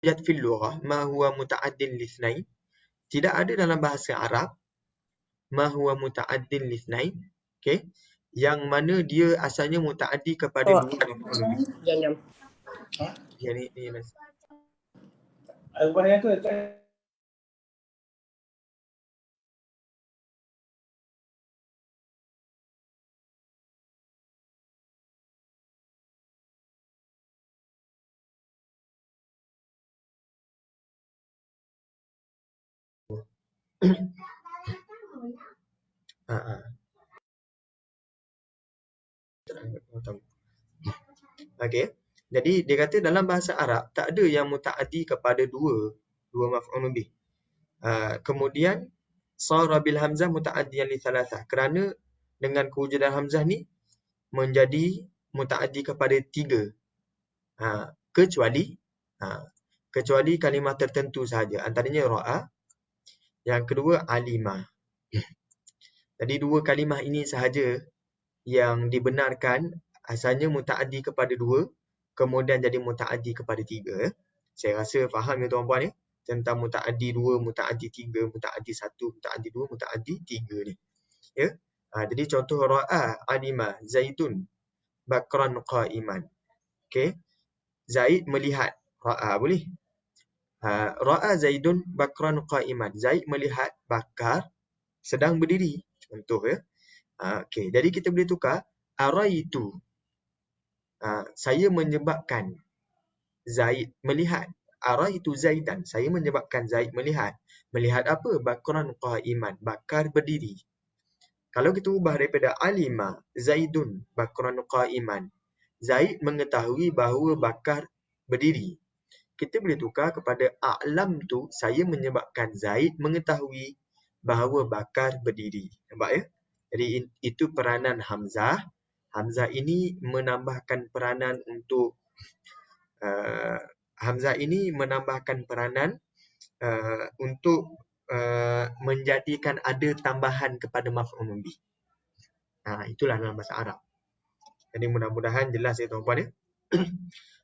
yujad fil lughah ma huwa muta'addin lithnain. Tidak ada dalam bahasa Arab ma huwa muta'addin lithnain. Okey. Yang mana dia asalnya muta'addi kepada dua maf'ul bih. Jam. Ya ni Mas. Ubah yang tu. Okey. Jadi dia kata dalam bahasa Arab tak ada yang muta'addi kepada dua maf'ul bih. Kemudian sara bil hamzah muta'addiyan li thalathah. Kerana dengan kewujudan hamzah ni menjadi muta'addi kepada tiga. Kecuali kalimah tertentu sahaja. Antaranya ra'a. Yang kedua alima. Jadi dua kalimah ini sahaja yang dibenarkan asalnya muta'addi kepada dua, kemudian jadi muta'addi kepada tiga. Saya rasa faham ya tuan-puan ya, tentang muta'addi dua, muta'addi tiga, muta'addi satu, muta'addi dua, muta'addi tiga ni. Ya. Jadi contoh ra'a alima Zaidun bakran qa'iman. Okey. Zaid melihat, ra'a boleh. Ra'a Zaidun bakran qa'iman. Zaid melihat bakar sedang berdiri. Contoh ya. Okey, jadi kita boleh tukar araitu. Saya menyebabkan Zaid melihat. Araitu Zaidan. Saya menyebabkan Zaid melihat. Melihat apa? Bakran qa'iman. Bakar berdiri. Kalau kita ubah daripada alima Zaidun bakran qa'iman. Zaid mengetahui bahawa bakar berdiri. Kita boleh tukar kepada a'lam tu, saya menyebabkan Zaid mengetahui bahawa bakar berdiri. Nampak ya? Jadi itu peranan hamzah. Hamzah ini menambahkan peranan untuk menjadikan ada tambahan kepada maf'ul bih. Itulah dalam bahasa Arab. Jadi mudah-mudahan jelas ya tuan-puan ya.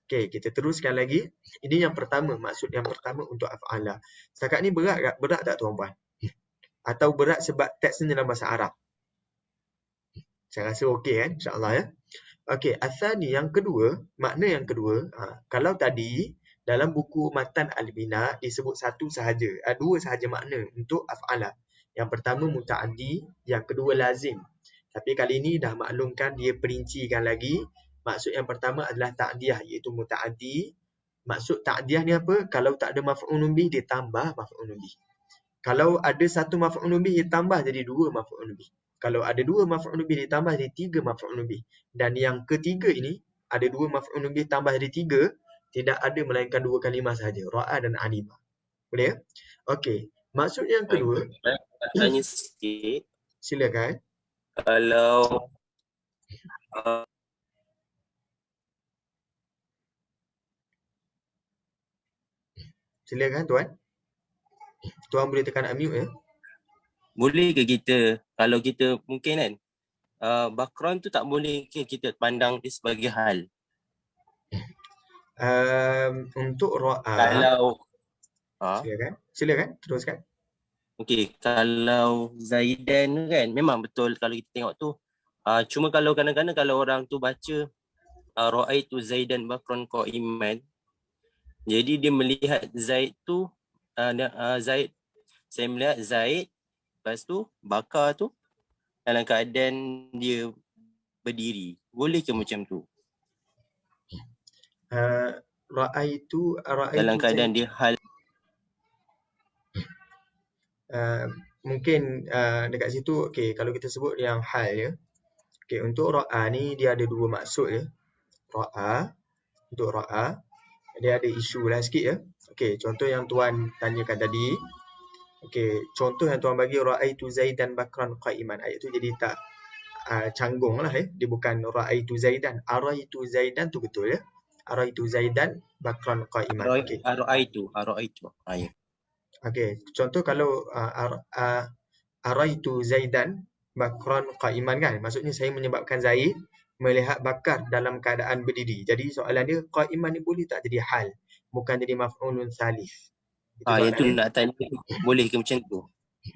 Okey, kita teruskan lagi. Ini yang pertama, maksud yang pertama untuk af'ala. Setakat ni berat tak tuan-puan? Atau berat sebab teksnya dalam bahasa Arab? Saya rasa okey kan, insya-Allah ya. Okey, atsani yang kedua, makna yang kedua, kalau tadi dalam buku Matan Al-Bina disebut satu sahaja, dua sahaja makna untuk af'ala. Yang pertama muta'addi, yang kedua lazim. Tapi kali ini dah maklumkan dia perincikan lagi. Maksud yang pertama adalah ta'diyah, iaitu muta'addi. Maksud ta'diyah ni apa? Kalau tak ada maf'ul bih dia tambah maf'ul bih. Kalau ada satu maf'ul bih dia tambah jadi dua maf'ul bih. Kalau ada dua maf'ul bih ditambah jadi tiga maf'ul bih. Dan yang ketiga ini, ada dua maf'ul bih tambah jadi tiga, tidak ada melainkan dua kalimah sahaja, ra'a dan alima. Boleh ya? Okey. Maksud yang kedua, tanya sikit. Silakan. Kalau Silakan tuan. Tuan boleh tekan unmute ya. boleh ke kita, kalau kita mungkin kan, background tu tak boleh ke kita pandang dia sebagai hal? Untuk ra'a, Kalau Silakan, teruskan. okey, kalau Zaidan kan memang betul kalau kita tengok tu. Cuma kalau kadang-kadang kalau orang tu baca ra'aitu Zaidan bakran qa'iman, jadi dia melihat Zaid tu Zaid, saya melihat Zaid, lepas tu bakar tu dalam keadaan dia berdiri. Boleh ke macam tu? Ra'aitu Dalam keadaan Zaid. dia hal. Mungkin dekat situ, okey, kalau kita sebut yang hal ya. Okey, untuk ra'a ni dia ada dua maksud ya. Untuk ra'a dia ada isu lah sikit ya. Okey, contoh yang tuan tanyakan tadi. Okey, contoh yang tuan bagi ra'aitu Zaidan bakran qa'iman. Ayat tu jadi tak canggung lah ya. Dia bukan ra'aitu Zaidan. Araitu Zaidan tu betul ya. Araitu Zaidan bakran qa'iman. Okey. Araitu. Ya. Okey, contoh kalau araitu Zaidan bakran qa'iman kan. Maksudnya saya menyebabkan Zaid melihat bakar dalam keadaan berdiri. Jadi soalan dia qa'iman ni boleh tak jadi hal? bukan jadi maf'ulun salis. Itu Yang tu soalan. nak tanya, boleh ke macam tu?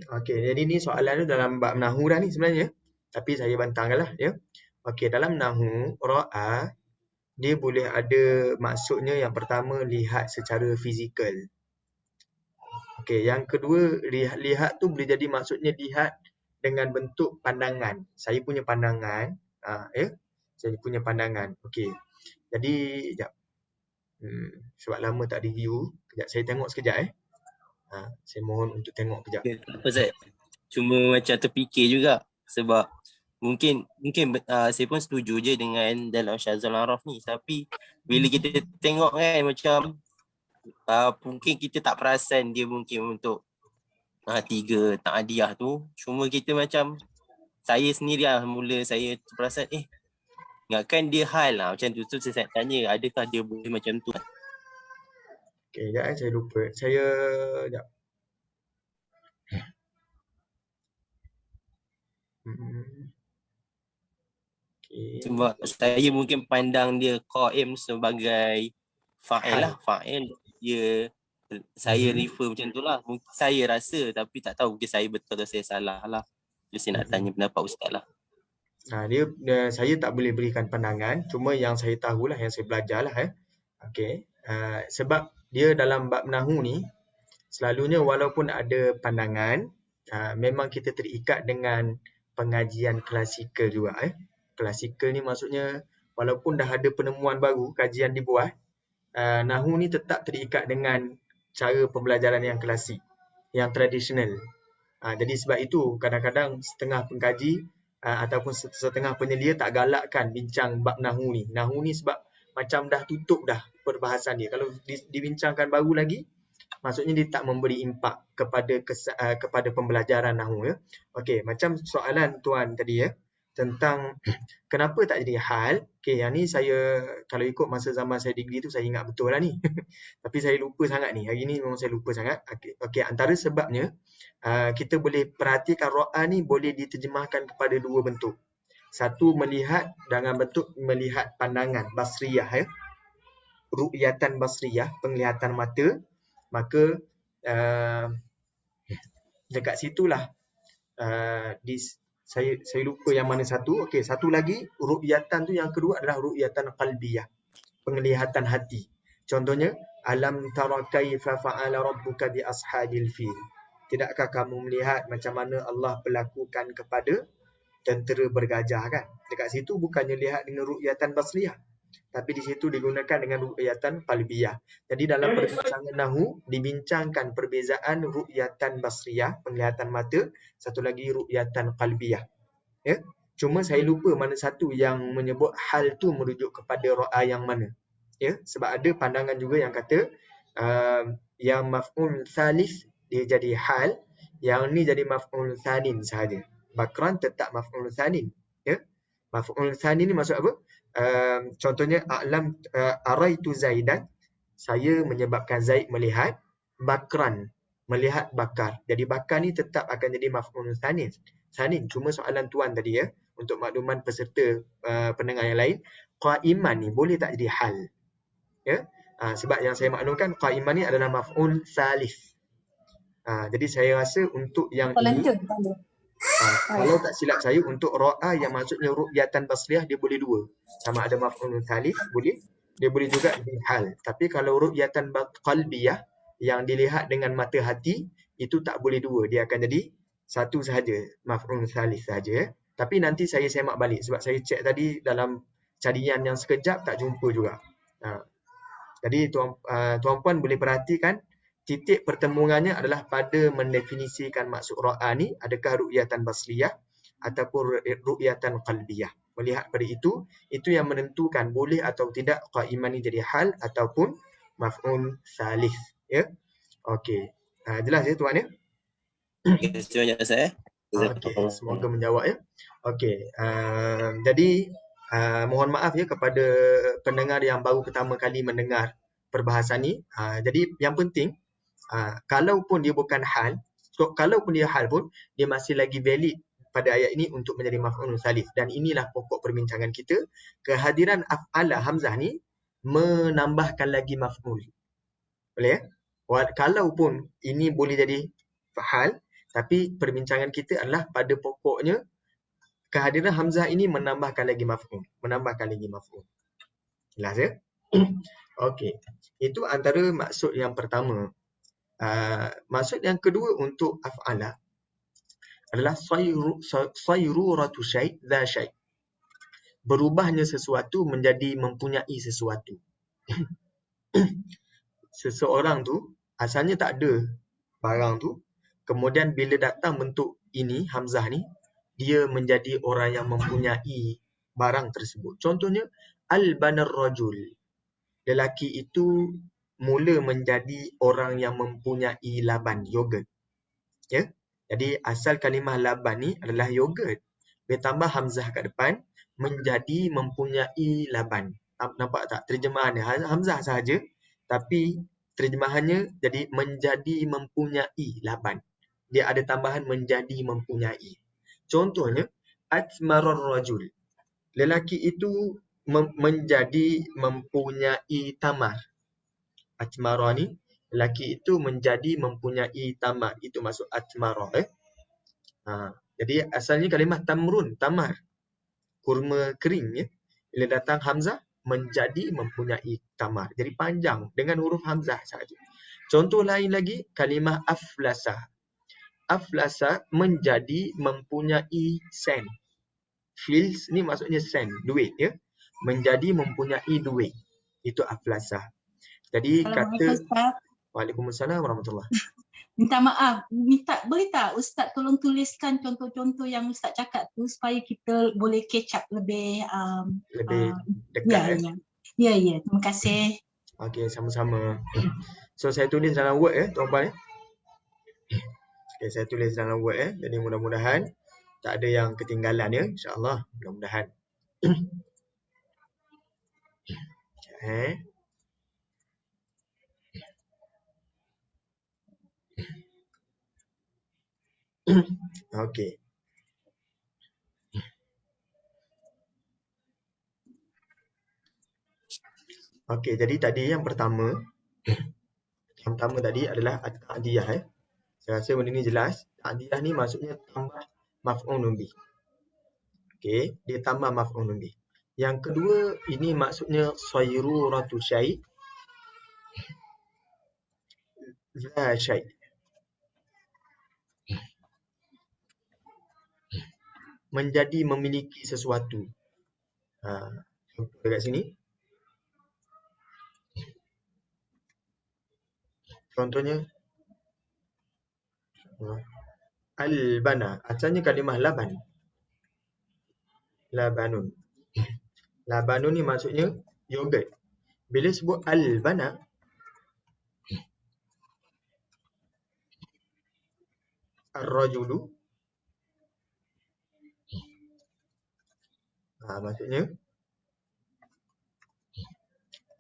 Okey, jadi ni soalan tu dalam bab nahwu dah ni sebenarnya. Tapi saya bantangkanlah ya. Okey, dalam nahwu ra'a dia boleh ada maksudnya yang pertama lihat secara fizikal. Okey, yang kedua lihat tu boleh jadi maksudnya lihat dengan bentuk pandangan. Saya punya pandangan, ya. Saya punya pandangan. Okey. Jadi jap. Sebab lama tak review, kejap saya tengok sekejap saya mohon untuk tengok kejap. Okay, tak apa Zat. Cuma macam terfikir juga sebab mungkin saya pun setuju je dengan dalam Syazal Araf ni, tapi bila kita tengok kan macam mungkin kita tak perasan dia mungkin untuk 3 ta'diyah tu. Cuma kita macam saya sendiri mula saya terperasan ingatkan dia hal lah macam tu. So saya tanya adakah dia boleh macam tu? Okey, sekejap saya lupa. Sekejap. Okay. Sebab saya mungkin pandang dia qaim sebagai fa'il lah. Fa'il dia saya refer macam tu lah. Saya rasa tapi tak tahu mungkin saya betul atau saya salah lah. Jadi saya nak tanya pendapat Ustaz lah. Saya tak boleh berikan pandangan. Cuma yang saya tahulah, yang saya belajar lah. Okay. Sebab dia dalam bab nahwu ni, selalunya walaupun ada pandangan, memang kita terikat dengan pengajian klasikal juga. Klasikal ni maksudnya walaupun dah ada penemuan baru, kajian dibuat, nahwu ni tetap terikat dengan cara pembelajaran yang klasik, yang tradisional. Jadi sebab itu kadang-kadang setengah pengkaji ataupun setengah penyelia tak galakkan bincang bab nahwu ni. Nahwu ni sebab macam dah tutup dah perbahasan dia. Kalau dibincangkan baru lagi, maksudnya dia tak memberi impak kepada pembelajaran nahwu ya. Okey, macam soalan tuan tadi ya tentang kenapa tak jadi hal. Okey, yang ni saya kalau ikut masa zaman saya degree tu saya ingat betul lah ni. Tapi saya lupa sangat ni. Hari ni memang saya lupa sangat. Okey, antara sebabnya kita boleh perhatikan ra'a ni boleh diterjemahkan kepada dua bentuk. Satu, melihat dengan bentuk melihat pandangan basriyah ya. Ru'yatan basriyah, penglihatan mata. Maka dekat situlah saya lupa yang mana satu. Okey, satu lagi ru'yatan tu, yang kedua adalah ru'yatan qalbiyah, penglihatan hati. Contohnya, alam tara kaifa fa'ala rabbuka bi ashabil fil. Tidakkah kamu melihat macam mana Allah berlakukan kepada tentera bergajah kan? Dekat situ bukannya lihat dengan ru'yatan basriyah, tapi di situ digunakan dengan ru'yatan qalbiyah. Jadi dalam perbincangan nahwu dibincangkan perbezaan ru'yatan basriyah, penglihatan mata, satu lagi ru'yatan qalbiyah. Ya. Cuma saya lupa mana satu yang menyebut hal tu merujuk kepada ra'a yang mana. Ya, sebab ada pandangan juga yang kata yang maf'ul thalith dia jadi hal, yang ni jadi maf'ul thanin sahaja. Bakran tetap maf'ul thanin. Ya. Maf'ul thanin ni maksud apa? Contohnya araitu Zaidan, saya menyebabkan Zaid melihat. Bakran, melihat Bakar. Jadi Bakar ni tetap akan jadi maf'ul thanin. Cuma soalan tuan tadi ya, untuk makluman peserta pendengar yang lain, qaiman ni boleh tak jadi hal? Ya. Sebab yang saya maklumkan qaiman ni adalah maf'ul thalith. Jadi saya rasa untuk yang ini kalau tak silap saya, untuk ra'a yang maksudnya ru'yatan basriyah dia boleh dua. Sama ada maf'ul thalith boleh, dia boleh juga jadi hal. Tapi kalau ru'yatan qalbiyah yang dilihat dengan mata hati, itu tak boleh dua, dia akan jadi satu sahaja, maf'ul thalith sahaja. Tapi nanti saya semak balik sebab saya cek tadi dalam carian yang sekejap tak jumpa juga. Jadi tuan-puan boleh perhatikan titik pertemuannya adalah pada mendefinisikan maksud ra'a ni, adakah ru'yatan basriyah ataupun ru'yatan qalbiyah. Melihat pada itu yang menentukan boleh atau tidak qaiman ni jadi hal ataupun maf'ul thalith. Ya. Okey. Jelas ya tuan ya? Terima kasih banyak saya. Okey, semoga menjawab ya. Okey. Jadi mohon maaf ya kepada pendengar yang baru pertama kali mendengar perbahasan ni. Jadi yang penting kalaupun dia bukan hal, kalaupun dia hal pun, dia masih lagi valid pada ayat ini untuk menjadi maf'ul thalith. Dan inilah pokok perbincangan kita. Kehadiran af'ala hamzah ni menambahkan lagi maf'ul. Boleh ya? Kalaupun ini boleh jadi fa'al, tapi perbincangan kita adalah pada pokoknya kehadiran hamzah ini menambahkan lagi maf'ul. Jelas ya? Okey. Itu antara maksud yang pertama. Maksud yang kedua untuk af'ala adalah sayruratu syai' dha syai'. Berubahnya sesuatu menjadi mempunyai sesuatu. Seseorang tu asalnya tak ada barang tu, kemudian bila datang bentuk ini, hamzah ni, dia menjadi orang yang mempunyai barang tersebut. Contohnya, al-banar rajul. Lelaki itu mula menjadi orang yang mempunyai laban, yogurt. Ya? Jadi asal kalimah laban ni adalah yogurt. Bila tambah hamzah kat depan, menjadi mempunyai laban. Nampak tak terjemahannya? Hamzah sahaja, tapi terjemahannya jadi menjadi mempunyai laban. Dia ada tambahan menjadi mempunyai. Contohnya, atmarar rajul. Lelaki itu menjadi mempunyai tamar. Atmara ni, lelaki itu menjadi mempunyai tamar. Itu maksud atmara. Jadi asalnya kalimah tamrun, tamar. Kurma kering. Ya. Bila datang hamzah, menjadi mempunyai tamar. Jadi panjang dengan huruf hamzah saja. Contoh lain lagi, kalimah aflasa. Aflasa menjadi mempunyai sen. Fils ni maksudnya sen, duit ya. Menjadi mempunyai duit. Itu aflasa. Jadi kata Waalaikumsalam warahmatullahi. Minta maaf, boleh tak Ustaz tolong tuliskan contoh-contoh yang Ustaz cakap tu supaya kita boleh catch up lebih dekat. Ya, terima kasih. Okey, sama-sama. So saya tulis dalam Word ya, tuan-puan ya. Okey, saya tulis dalam Word ya. Jadi mudah-mudahan tak ada yang ketinggalan ya, insya-Allah. Mudah-mudahan. Okey. Okey, jadi tadi yang pertama tadi adalah at-ta'diyah ya. Saya rasa benda ni jelas. Ta'diyah ni maksudnya tambah maf'ulun bih. Okey, dia tambah maf'ulun bih. Yang kedua, ini maksudnya sayruratu syai' dha syai'. Menjadi memiliki sesuatu. Dekat sini. Contohnya al-bana. Asalnya kalimah laban. Labanun. Labanun ni maksudnya yogurt. Bila sebut al-bana, ar-rajulu, maksudnya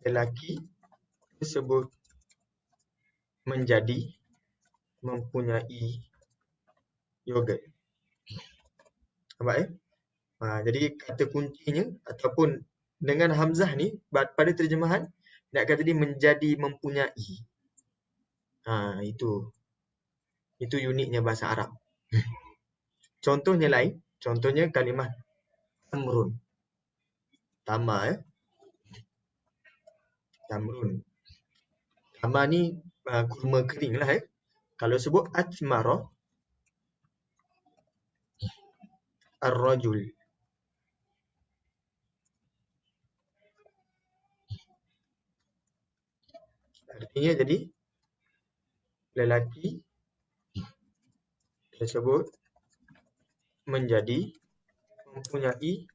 lelaki tersebut menjadi mempunyai yogurt. Nampak ya? Jadi kata kuncinya ataupun dengan hamzah ni pada terjemahan nak kata dia menjadi mempunyai. Itu uniknya bahasa Arab. Contohnya lain, contohnya kalimah tamrun. Tamar ya. Tamrun. Tamar ni kurma kering lah ya. Kalau sebut atmara ar-rajul. Artinya jadi lelaki tersebut menjadi mempunyai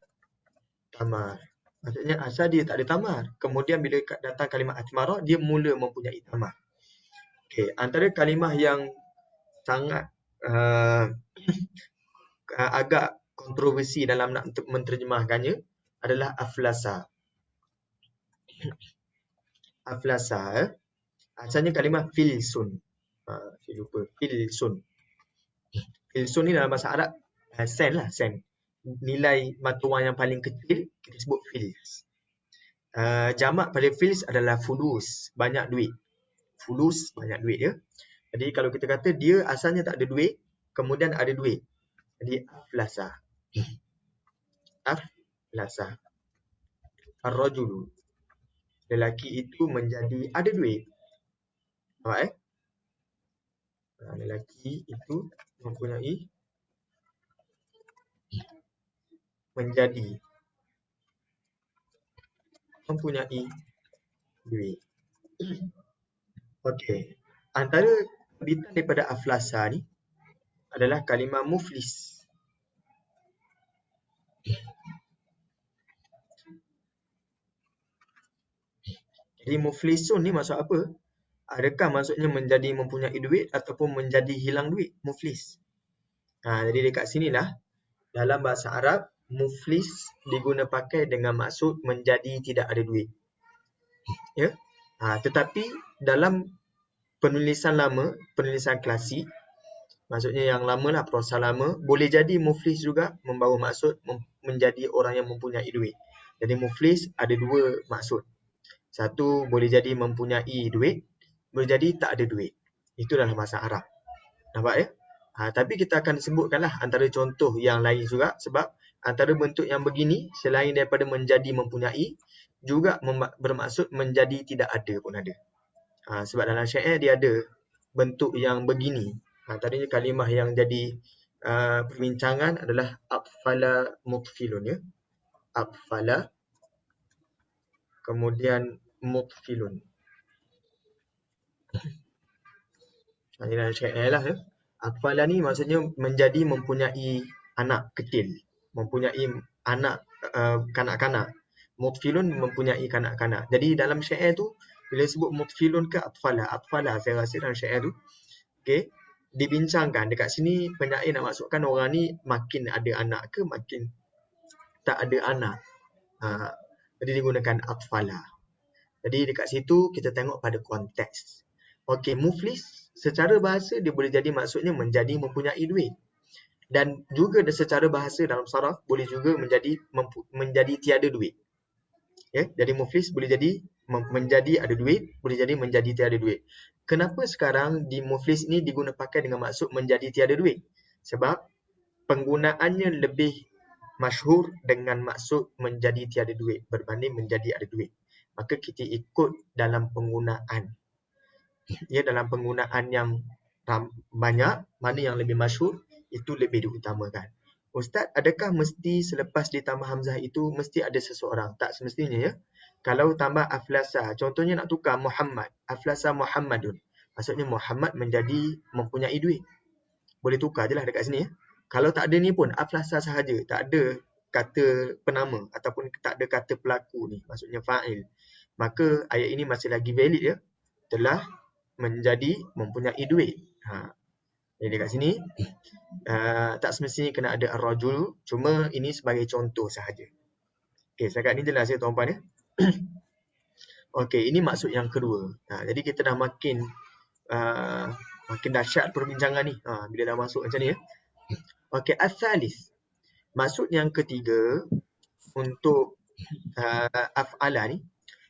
tamar. Maksudnya asal dia tak ada tamar. Kemudian bila datang kalimah atmara, dia mula mempunyai tamar. Okey, antara kalimah yang sangat agak kontroversi dalam nak menterjemahkannya adalah aflasa. Aflasa asalnya kalimah filsun. Saya lupa, filsun. Filsun ni dalam bahasa Arab sen lah, sen. Nilai mata wang yang paling kecil kita sebut fils. Jamak pada fils adalah fulus, banyak duit. fulus, banyak duit ya. Jadi kalau kita kata dia asalnya tak ada duit, kemudian ada duit. Jadi aflasa. Aflasa. Ar-rajulu. Lelaki itu menjadi ada duit. Nampak lelaki itu mempunyai duit. Okey. Antara terbitan daripada aflasa ni adalah kalimah muflis. Jadi muflisun ni maksud apa? Adakah maksudnya menjadi mempunyai duit ataupun menjadi hilang duit? Muflis. Jadi dekat sinilah dalam bahasa Arab muflis diguna pakai dengan maksud menjadi tidak ada duit. Ya. Tetapi dalam penulisan lama, penulisan klasik, maksudnya yang lamalah, prosa lama, boleh jadi muflis juga membawa maksud menjadi orang yang mempunyai duit. Jadi muflis ada dua maksud. Satu boleh jadi mempunyai duit, boleh jadi tak ada duit. Itu dalam bahasa Arab. Nampak ya? Tapi kita akan sebutkanlah antara contoh yang lain juga, sebab antara bentuk yang begini selain daripada menjadi mempunyai, juga bermaksud menjadi tidak ada pun ada. Sebab dalam syair dia ada bentuk yang begini. Tadinya kalimah yang jadi perbincangan adalah aqfala mutfilun ya. Aqfala kemudian mutfilun. Ini dalam syair lah ya. Aqfala ni maksudnya menjadi mempunyai anak kecil, mempunyai anak kanak-kanak. Mutfilun mempunyai kanak-kanak. Jadi dalam syair tu bila sebut mutfilun ke atfala, saya rasa dalam syair tu dibincangkan. Dekat sini penyair nak masukkan orang ni makin ada anak ke makin tak ada anak. Jadi digunakan atfala. Jadi dekat situ kita tengok pada konteks. Okey, muflis secara bahasa dia boleh jadi maksudnya menjadi mempunyai duit. Dan juga secara bahasa dalam saraf boleh juga menjadi tiada duit. Ya, jadi muflis boleh jadi menjadi ada duit, boleh jadi menjadi tiada duit. Kenapa sekarang di muflis ini diguna pakai dengan maksud menjadi tiada duit? Sebab penggunaannya lebih masyhur dengan maksud menjadi tiada duit berbanding menjadi ada duit. Maka kita ikut dalam penggunaan. Ya, dalam penggunaan yang banyak, mana yang lebih masyhur, itu lebih diutamakan. Ustaz, adakah mesti selepas ditambah hamzah itu mesti ada seseorang? Tak semestinya ya. Kalau tambah aflasa, contohnya nak tukar Muhammad, aflasa Muhammadun. Maksudnya Muhammad menjadi mempunyai duit. Boleh tukar je lah dekat sini ya. Kalau tak ada ni pun aflasa sahaja, tak ada kata penama ataupun tak ada kata pelaku ni, maksudnya fa'il. Maka ayat ini masih lagi valid ya. Telah menjadi mempunyai duit. Jadi dekat sini tak semestinya kena ada ar-rajul, cuma ini sebagai contoh sahaja. Okey, setakat ni jelas ya tuan-puan ya. Okey, ini maksud yang kedua. Jadi kita dah makin dahsyat perbincangan ni bila dah masuk macam ni ya. Okey, as-salis. Maksud yang ketiga untuk af'ala ni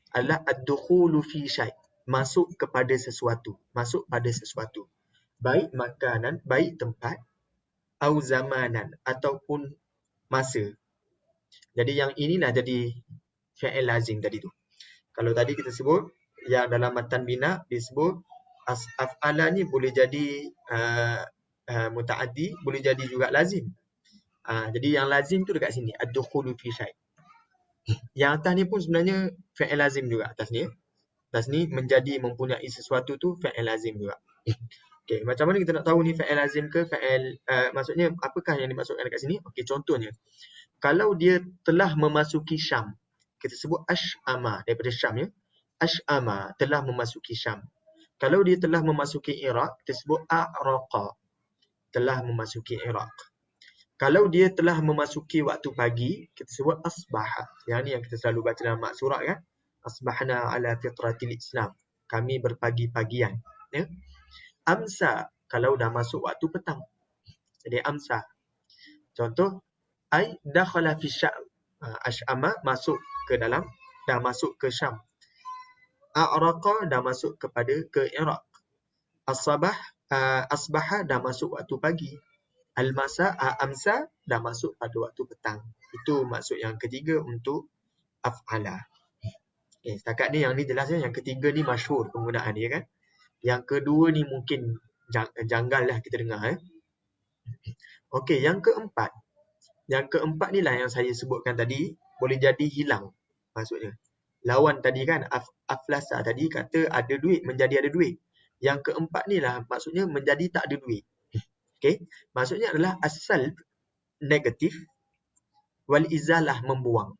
adalah ad-dukhulu fi syai', masuk kepada sesuatu, masuk pada sesuatu. Baik makanan, baik tempat, au zamanan ataupun masa. Jadi yang inilah jadi fi'il lazim tadi tu. Kalau tadi kita sebut yang dalam matan bina disebut af'ala ni boleh jadi muta'addi, boleh jadi juga lazim. Jadi yang lazim tu dekat sini ad-dukhulu fi syai'. Yang atas ni pun sebenarnya fi'il lazim juga atas ni ya. Atas ni menjadi mempunyai sesuatu tu fi'il lazim juga. Okey, macam mana kita nak tahu ni fi'il lazim ke fi'il maksudnya apakah yang dimaksudkan dekat sini? Okey, contohnya kalau dia telah memasuki Syam, kita sebut ash'ama daripada Syam ya. Ash'ama telah memasuki Syam. Kalau dia telah memasuki Iraq, kita sebut a'raqa, telah memasuki Iraq. Kalau dia telah memasuki waktu pagi, kita sebut asbaha. Yang ni yang kita selalu baca dalam mak surat kan. Asbahna ala fitratil Islam. Kami berpagi-pagian. Ya. Amsa, kalau dah masuk waktu petang. Jadi amsa. Contoh, ai dakhala fi Syam. Ash'ama masuk ke dalam, dah masuk ke Syam. A'raqa dah masuk ke Iraq. Asbaha dah masuk waktu pagi. Amsa dah masuk pada waktu petang. Itu maksud yang ketiga untuk af'ala. Okay, setakat ni yang ni jelas ya. Yang ketiga ni masyhur penggunaan dia kan. Yang kedua ni mungkin janggal lah kita dengar. Okey, yang keempat. Yang keempat ni lah yang saya sebutkan tadi. Boleh jadi hilang maksudnya. Lawan tadi kan, aflasa tadi kata ada duit, menjadi ada duit. Yang keempat ni lah maksudnya menjadi tak ada duit. Okey, maksudnya adalah asal negatif, wal izalah membuang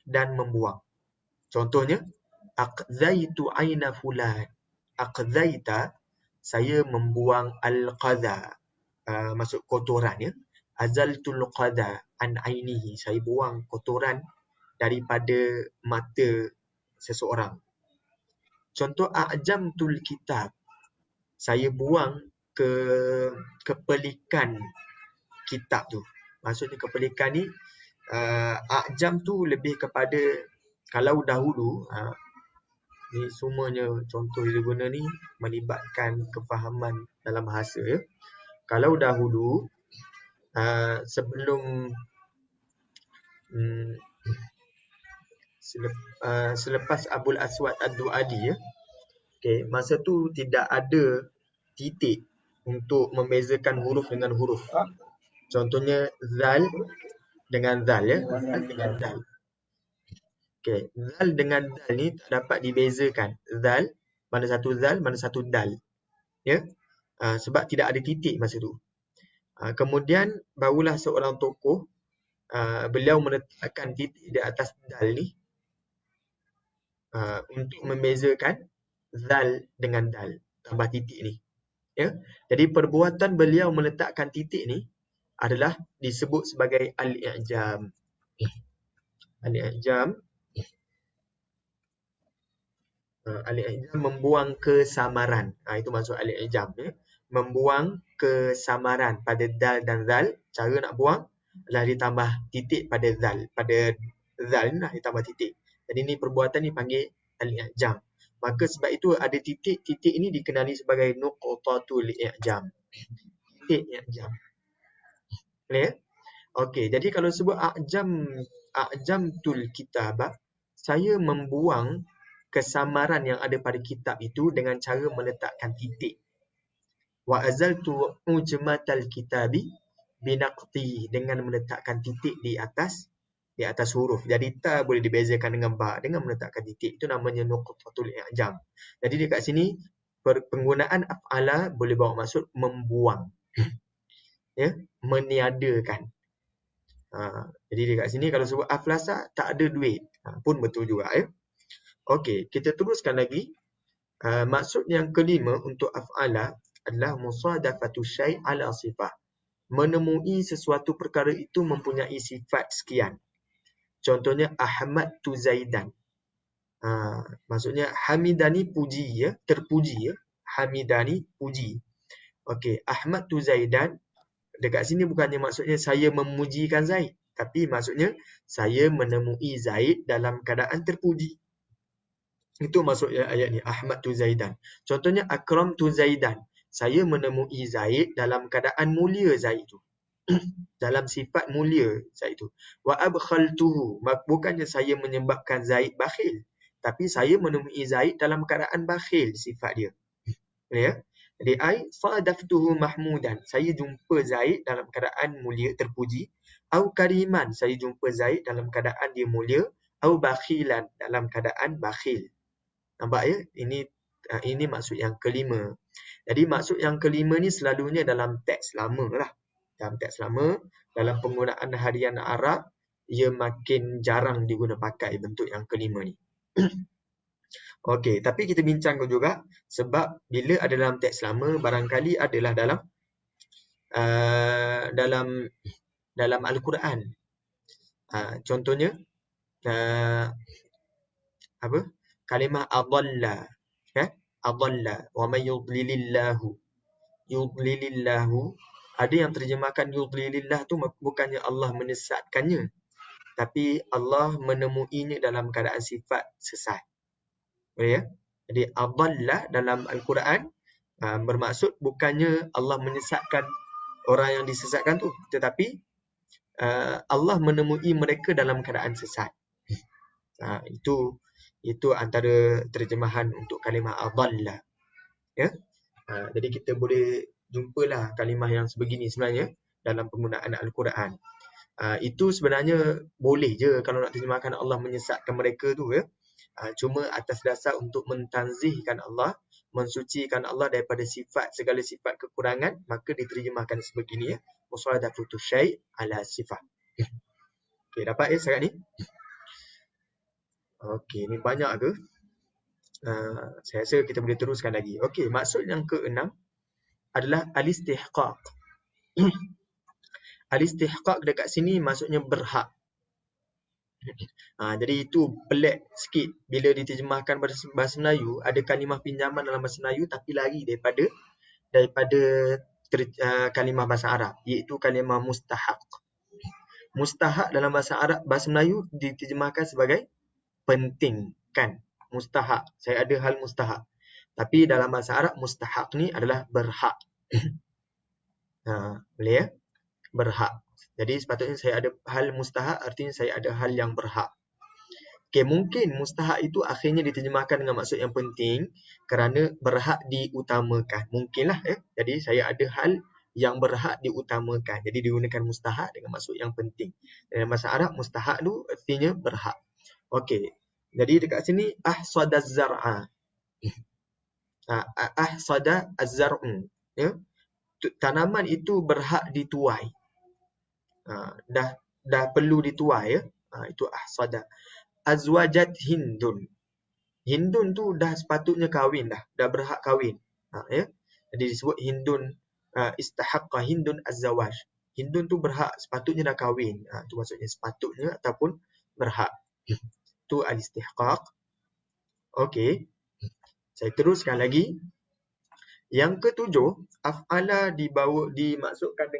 dan membuang. Contohnya, aqzaitu aina fulan. Aqzaita, saya membuang al-qadha. Maksud kotoran ya. Azaltul qadha an ainihi. Saya buang kotoran daripada mata seseorang. Contoh, a'jamtul kitab. Saya buang kepelikan kitab tu. Maksudnya kepelikan ni, a'jam tu lebih kepada, kalau dahulu, ni semuanya contoh dia guna ni melibatkan kefahaman dalam bahasa ya. Kalau dahulu sebelum selepas Abul Aswad Ad-Du'ali ya. Okey, masa tu tidak ada titik untuk membezakan huruf dengan huruf. Contohnya zal dengan zal ya. Zal dengan zal. Okey, zal dengan dal ni tak dapat dibezakan. Zal, mana satu zal, mana satu dal. Ya. Sebab tidak ada titik masa tu. Kemudian barulah seorang tokoh beliau meletakkan titik di atas dal ni untuk membezakan zal dengan dal, tambah titik ni. Ya. Jadi perbuatan beliau meletakkan titik ni adalah disebut sebagai al-i'jam. Al-i'jam. Al-i'jam membuang kesamaran. Itu maksud al-i'jam ya. Membuang kesamaran pada dal dan zal. Cara nak buang adalah ditambah titik pada zal. Pada zal ni lah ditambah titik. Jadi ni perbuatan ni panggil al-i'jam. Maka sebab itu ada titik ini dikenali sebagai nuqtatul i'jam. Titik i'jam. Boleh? Okey, jadi kalau sebut a'jamtul kitabah, saya membuang kesamaran yang ada pada kitab itu dengan cara meletakkan titik. Wa azaltu ujmatal kitabi binaqti, dengan meletakkan titik di atas huruf. Jadi ta boleh dibezakan dengan ba dengan meletakkan titik. Itu namanya nuqtatul i'jam. Jadi dekat sini penggunaan af'ala boleh bawa maksud membuang. Ya, meniadakan. Jadi dekat sini kalau sebut aflasa tak ada duit, pun betul juga ya. Okey, kita teruskan lagi. Maksud yang kelima untuk af'ala adalah musadafatu syai' ala sifah. Menemui sesuatu perkara itu mempunyai sifat sekian. Contohnya Ahmad tu Zaidan. Maksudnya hamidani puji ya, terpuji ya. Hamidani puji. Okey, Ahmad tu Zaidan dekat sini bukannya maksudnya saya memujikan Zaid, tapi maksudnya saya menemui Zaid dalam keadaan terpuji. Itu maksudnya ayat ni, Ahmad tu Zaidan. Contohnya Akram tu Zaidan. Saya menemui Zaid dalam keadaan mulia Zaid tu. Dalam sifat mulia Zaid tu. Wa abkhaltuhu, bukannya saya menyebabkan Zaid bakhil, tapi saya menemui Zaid dalam keadaan bakhil sifat dia. Ya. Jadi ai sadaftuhu mahmudan, saya jumpa Zaid dalam keadaan mulia terpuji. Au kariman, saya jumpa Zaid dalam keadaan dia mulia. Au bakhilan, dalam keadaan bakhil. Nampak ya? Ini maksud yang kelima. Jadi maksud yang kelima ni selalunya dalam teks lama lah. Dalam teks lama, dalam penggunaan harian Arab, ia makin jarang diguna pakai bentuk yang kelima ni. Okey, tapi kita bincangkan juga sebab bila ada dalam teks lama, barangkali adalah dalam Al-Quran. Contohnya kalimah adalla, adalla wa may yudlilillahu. Ada yang terjemahkan yudlilillah tu bukannya Allah menyesatkannya, tapi Allah menemuinya dalam keadaan sifat sesat. Boleh ya? Jadi adalla dalam Al-Quran bermaksud bukannya Allah menyesatkan orang yang disesatkan tu, tetapi Allah menemui mereka dalam keadaan sesat. Itu antara terjemahan untuk kalimah adalla. Ya. Jadi kita boleh jumpalah kalimah yang sebegini sebenarnya dalam penggunaan Al-Quran. Itu sebenarnya boleh je kalau nak terjemahkan Allah menyesatkan mereka tu ya. Cuma atas dasar untuk mentanzihkan Allah, mensucikan Allah daripada segala sifat kekurangan, maka diterjemahkan sebegini ya. Musaladatu syai' ala sifat. Okey, dapat ya setakat ni? Okey, ni banyak ke? Saya rasa kita boleh teruskan lagi. Okey, maksud yang ke-6 adalah al-istihqaq. Al-istihqaq dekat sini maksudnya berhak. Jadi itu pelik sikit bila diterjemahkan bahasa Melayu, ada kalimah pinjaman dalam bahasa Melayu tapi lari daripada kalimah bahasa Arab, iaitu kalimah mustahaq. Mustahaq dalam bahasa Melayu diterjemahkan sebagai penting kan. Mustahaq, saya ada hal mustahaq. Tapi dalam bahasa Arab mustahaq ni adalah berhak. Boleh ya? Berhak. Jadi sepatutnya saya ada hal mustahak, artinya saya ada hal yang berhak. Okay, mungkin mustahak itu akhirnya diterjemahkan dengan maksud yang penting kerana berhak diutamakan. Mungkinlah ya. Jadi saya ada hal yang berhak diutamakan. Jadi digunakan mustahak dengan maksud yang penting. Dalam bahasa Arab mustahak tu artinya berhak. Okey. Jadi dekat sini ahsada az-zar'a. Ahsada az-zar'u. Ya. Tanaman itu berhak dituai. Dah perlu dituai ya. Itu ahsada. Azwajat Hindun. Hindun tu dah sepatutnya kahwin dah berhak kahwin. Ya. Jadi disebut Hindun istahaqqa Hindun az-zawaj. Hindun tu berhak sepatutnya dah kahwin. Itu maksudnya sepatutnya ataupun berhak. Itu al-istihqaq. Okey. Saya teruskan lagi. Yang ketujuh, af'ala dimaksudkan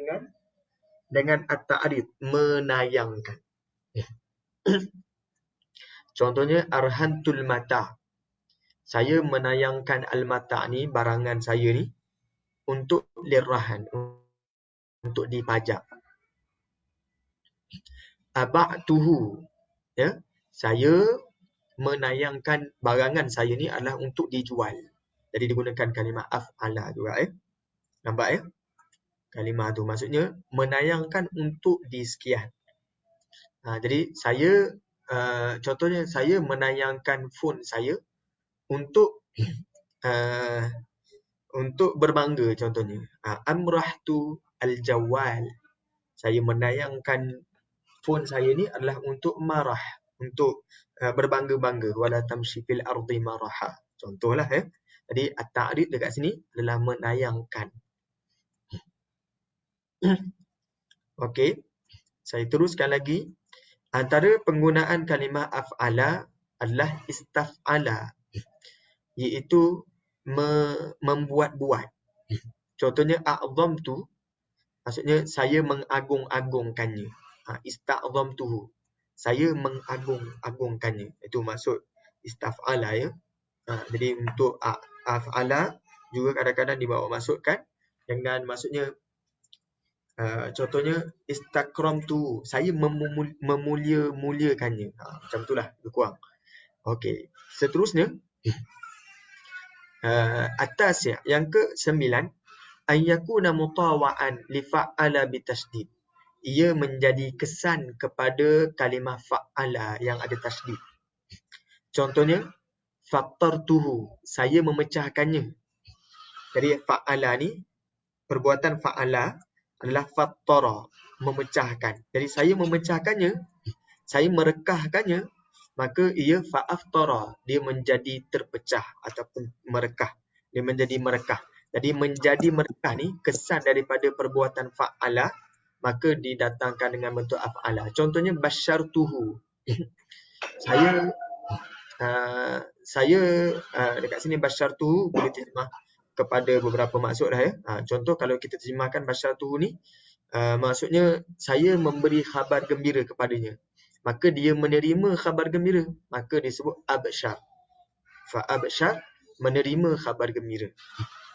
dengan at-ta'rid, menayangkan. Contohnya arhantul mata. Saya menayangkan al-mata ni, barangan saya ni untuk lirahan, untuk dipajak. Aba'tuhu, ya. Saya menayangkan barangan saya ni adalah untuk dijual. Jadi digunakan kalimah af'ala juga ya. Nampak ya? Kalimah tu maksudnya menayangkan untuk disekian. Jadi saya contohnya saya menayangkan phone saya untuk berbangga contohnya. Amrahtu al-jawal. Saya menayangkan phone saya ni adalah untuk marah, untuk berbangga-bangga. Wala tamshi fil ardi maraha. Contohlah ya. Jadi at-ta'rid dekat sini adalah menayangkan. Okey. Saya teruskan lagi. Antara penggunaan kalimah af'ala adalah istaf'ala, iaitu membuat-buat. Contohnya a'zamtu, maksudnya saya mengagung-agungkannya. Ista'zamtuhu, saya mengagung-agungkannya. Itu maksud istaf'ala ya. Jadi untuk af'ala juga kadang-kadang dibawa masukkan dengan maksudnya contohnya istakramtu, saya memulia-muliakannya. Macam itulah lebih kurang. Okey, seterusnya atas ya, yang ke-9, ayyakuna mutawa'an li fa'ala bitasydid. Ia menjadi kesan kepada kalimah fa'ala yang ada tasydid. Contohnya fattartuhu, saya memecahkannya. Jadi fa'ala ni, perbuatan fa'ala adalah fattara, memecahkan. Jadi saya memecahkannya, saya merekahkannya, maka ia fa'aftara, dia menjadi terpecah ataupun merekah. Dia menjadi merekah. Jadi menjadi merekah ni kesan daripada perbuatan fa'ala, maka didatangkan dengan bentuk af'ala. Contohnya basyartuhu. Saya dekat sini basyartuhu boleh terjemah kepada beberapa maksud dah ya. Contoh kalau kita terjemahkan basyartuhu ni, maksudnya saya memberi khabar gembira kepadanya. Maka dia menerima khabar gembira, maka disebut absyar. Fa'abshar, menerima khabar gembira.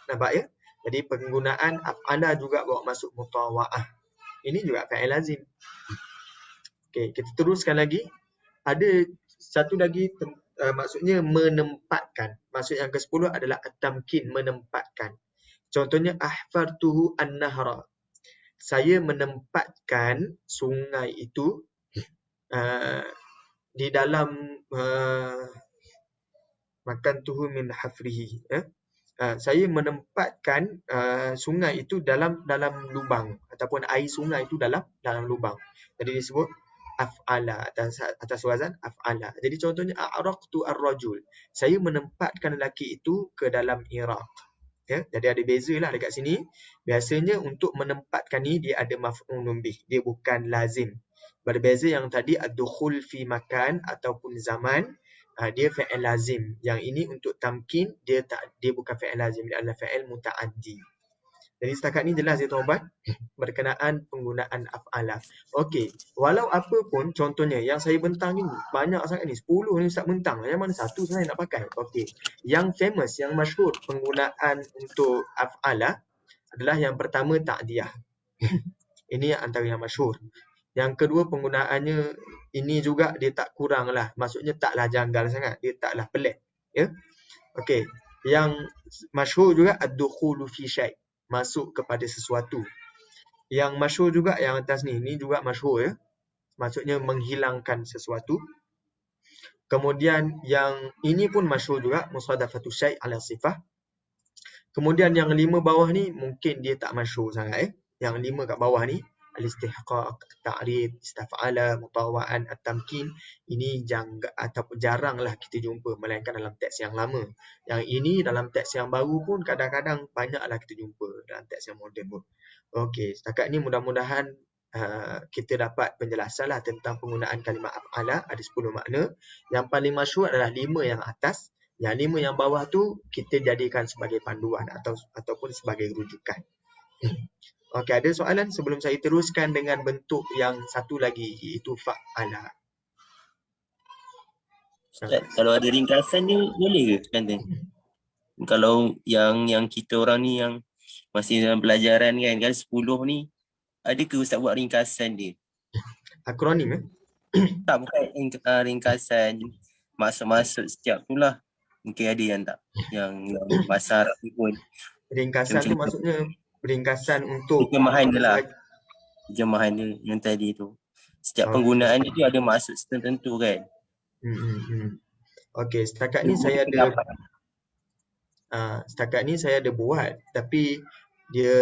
Nampak ya? Jadi penggunaan af'ala juga bawa masuk mutawa'ah. Ini juga fa'il lazim. Okey, kita teruskan lagi. Ada satu lagi maksudnya menempatkan. Maksud yang ke-10 adalah at-tamkin, menempatkan. Contohnya ahfartuhu an-nahra. Saya menempatkan sungai itu di dalam makantuhu min hafrihi. Saya menempatkan sungai itu dalam lubang ataupun air sungai itu dalam lubang. Jadi disebut af'ala, atas wazan af'ala. Jadi contohnya a'raqtu ar-rajul. Saya menempatkan lelaki itu ke dalam Iraq. Ya, jadi ada bezalah dekat sini. Biasanya untuk menempatkan ni dia ada maf'ulun bih. Dia bukan lazim. Berbeza yang tadi ad-dukhul fi makan ataupun zaman, dia fa'il lazim. Yang ini untuk tamkin dia bukan fa'il lazim, dia adalah fa'il muta'addi. Jadi setakat ni jelas ya tuan-tuan berkenaan penggunaan af'ala. Okey, walau apa pun contohnya yang saya bentang ni banyak sangat ni, 10 ni Ustaz bentang. Yang mana satu saya nak pakai? Okey. Yang famous, yang masyhur penggunaan untuk af'ala adalah yang pertama ta'diyah. Ini antara yang masyhur. Yang kedua penggunaannya ini juga dia tak kurang lah. Maksudnya taklah janggal sangat. Dia taklah pelik. Ya. Okey. Yang masyhur juga ad-dukhulu fi syai'. Masuk kepada sesuatu. Yang masyhur juga yang atas ni. Ini juga masyhur ya. Maksudnya menghilangkan sesuatu. Kemudian yang ini pun masyhur juga. Musadafatu syai' ala sifah. Kemudian yang 5 bawah ni mungkin dia tak masyhur sangat. Yang 5 kat bawah ni. Al-istihqaq, ta'rif, istaf'ala, mutawa'an, at-tamkin. Ini jaranglah kita jumpa. Melainkan dalam teks yang lama. Yang ini dalam teks yang baru pun kadang-kadang banyaklah kita jumpa. Dalam teks yang moden pun. Okey, setakat ni mudah-mudahan kita dapat penjelasan lah tentang penggunaan kalimah af'ala. Ada 10 makna. Yang paling masyhur adalah 5 yang atas. Yang 5 yang bawah tu kita jadikan sebagai panduan ataupun sebagai rujukan. Okey, ada soalan sebelum saya teruskan dengan bentuk yang satu lagi iaitu fa'ala. Ustaz, kalau ada ringkasan ni boleh ke kata? Kalau yang kita orang ni yang masih dalam pelajaran kan 10 ni, ada ke Ustaz buat ringkasan dia? Akronim Tak, bukan ringkasan maksud-maksud setiap tu lah. Mungkin ada yang tak, yang bahasa Arab ni pun. Ringkasan tu maksudnya ringkasan untuk terjemahan dia lah. Terjemahan dia yang tadi tu. Setiap penggunaan dia tu ada maksud tertentu kan. Okey, setakat ni saya ada buat, tapi dia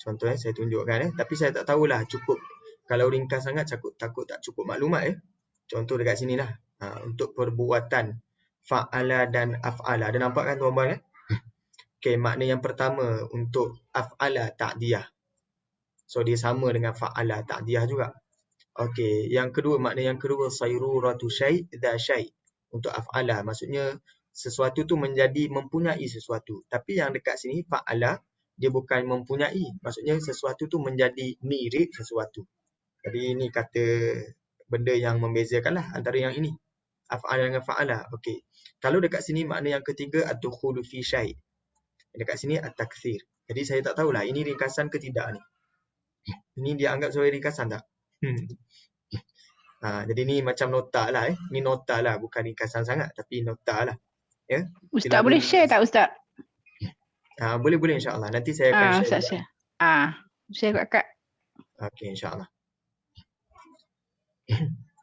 contohnya saya tunjukkan tapi saya tak tahulah cukup, kalau ringkas sangat takut tak cukup maklumat Contoh dekat sini lah. Untuk perbuatan fa'ala dan af'ala. Ada nampak kan tuan-tuan Okey, makna yang pertama untuk af'ala ta'diyah. So dia sama dengan fa'ala ta'diyah juga. Okey, makna yang kedua sayruratu syai' dha syai'. Untuk af'ala maksudnya sesuatu tu menjadi mempunyai sesuatu. Tapi yang dekat sini fa'ala dia bukan mempunyai. Maksudnya sesuatu tu menjadi mirip sesuatu. Jadi ini kata benda yang membezakanlah antara yang ini. Af'ala dengan fa'ala. Okey. Kalau dekat sini makna yang ketiga ad-dukhulu fi syai'. Dekat sini at-takthir. Jadi saya tak tahulah ini ringkasan ke tidak ni. Ini dia anggap sebagai ringkasan tak? Jadi ni macam nota lah Ni nota lah, bukan ringkasan sangat tapi nota lah. Ya. Ustaz boleh share tak Ustaz? Boleh insya-Allah. Nanti saya akan share. Ustaz share. Share kat Kak. Okey, insya-Allah.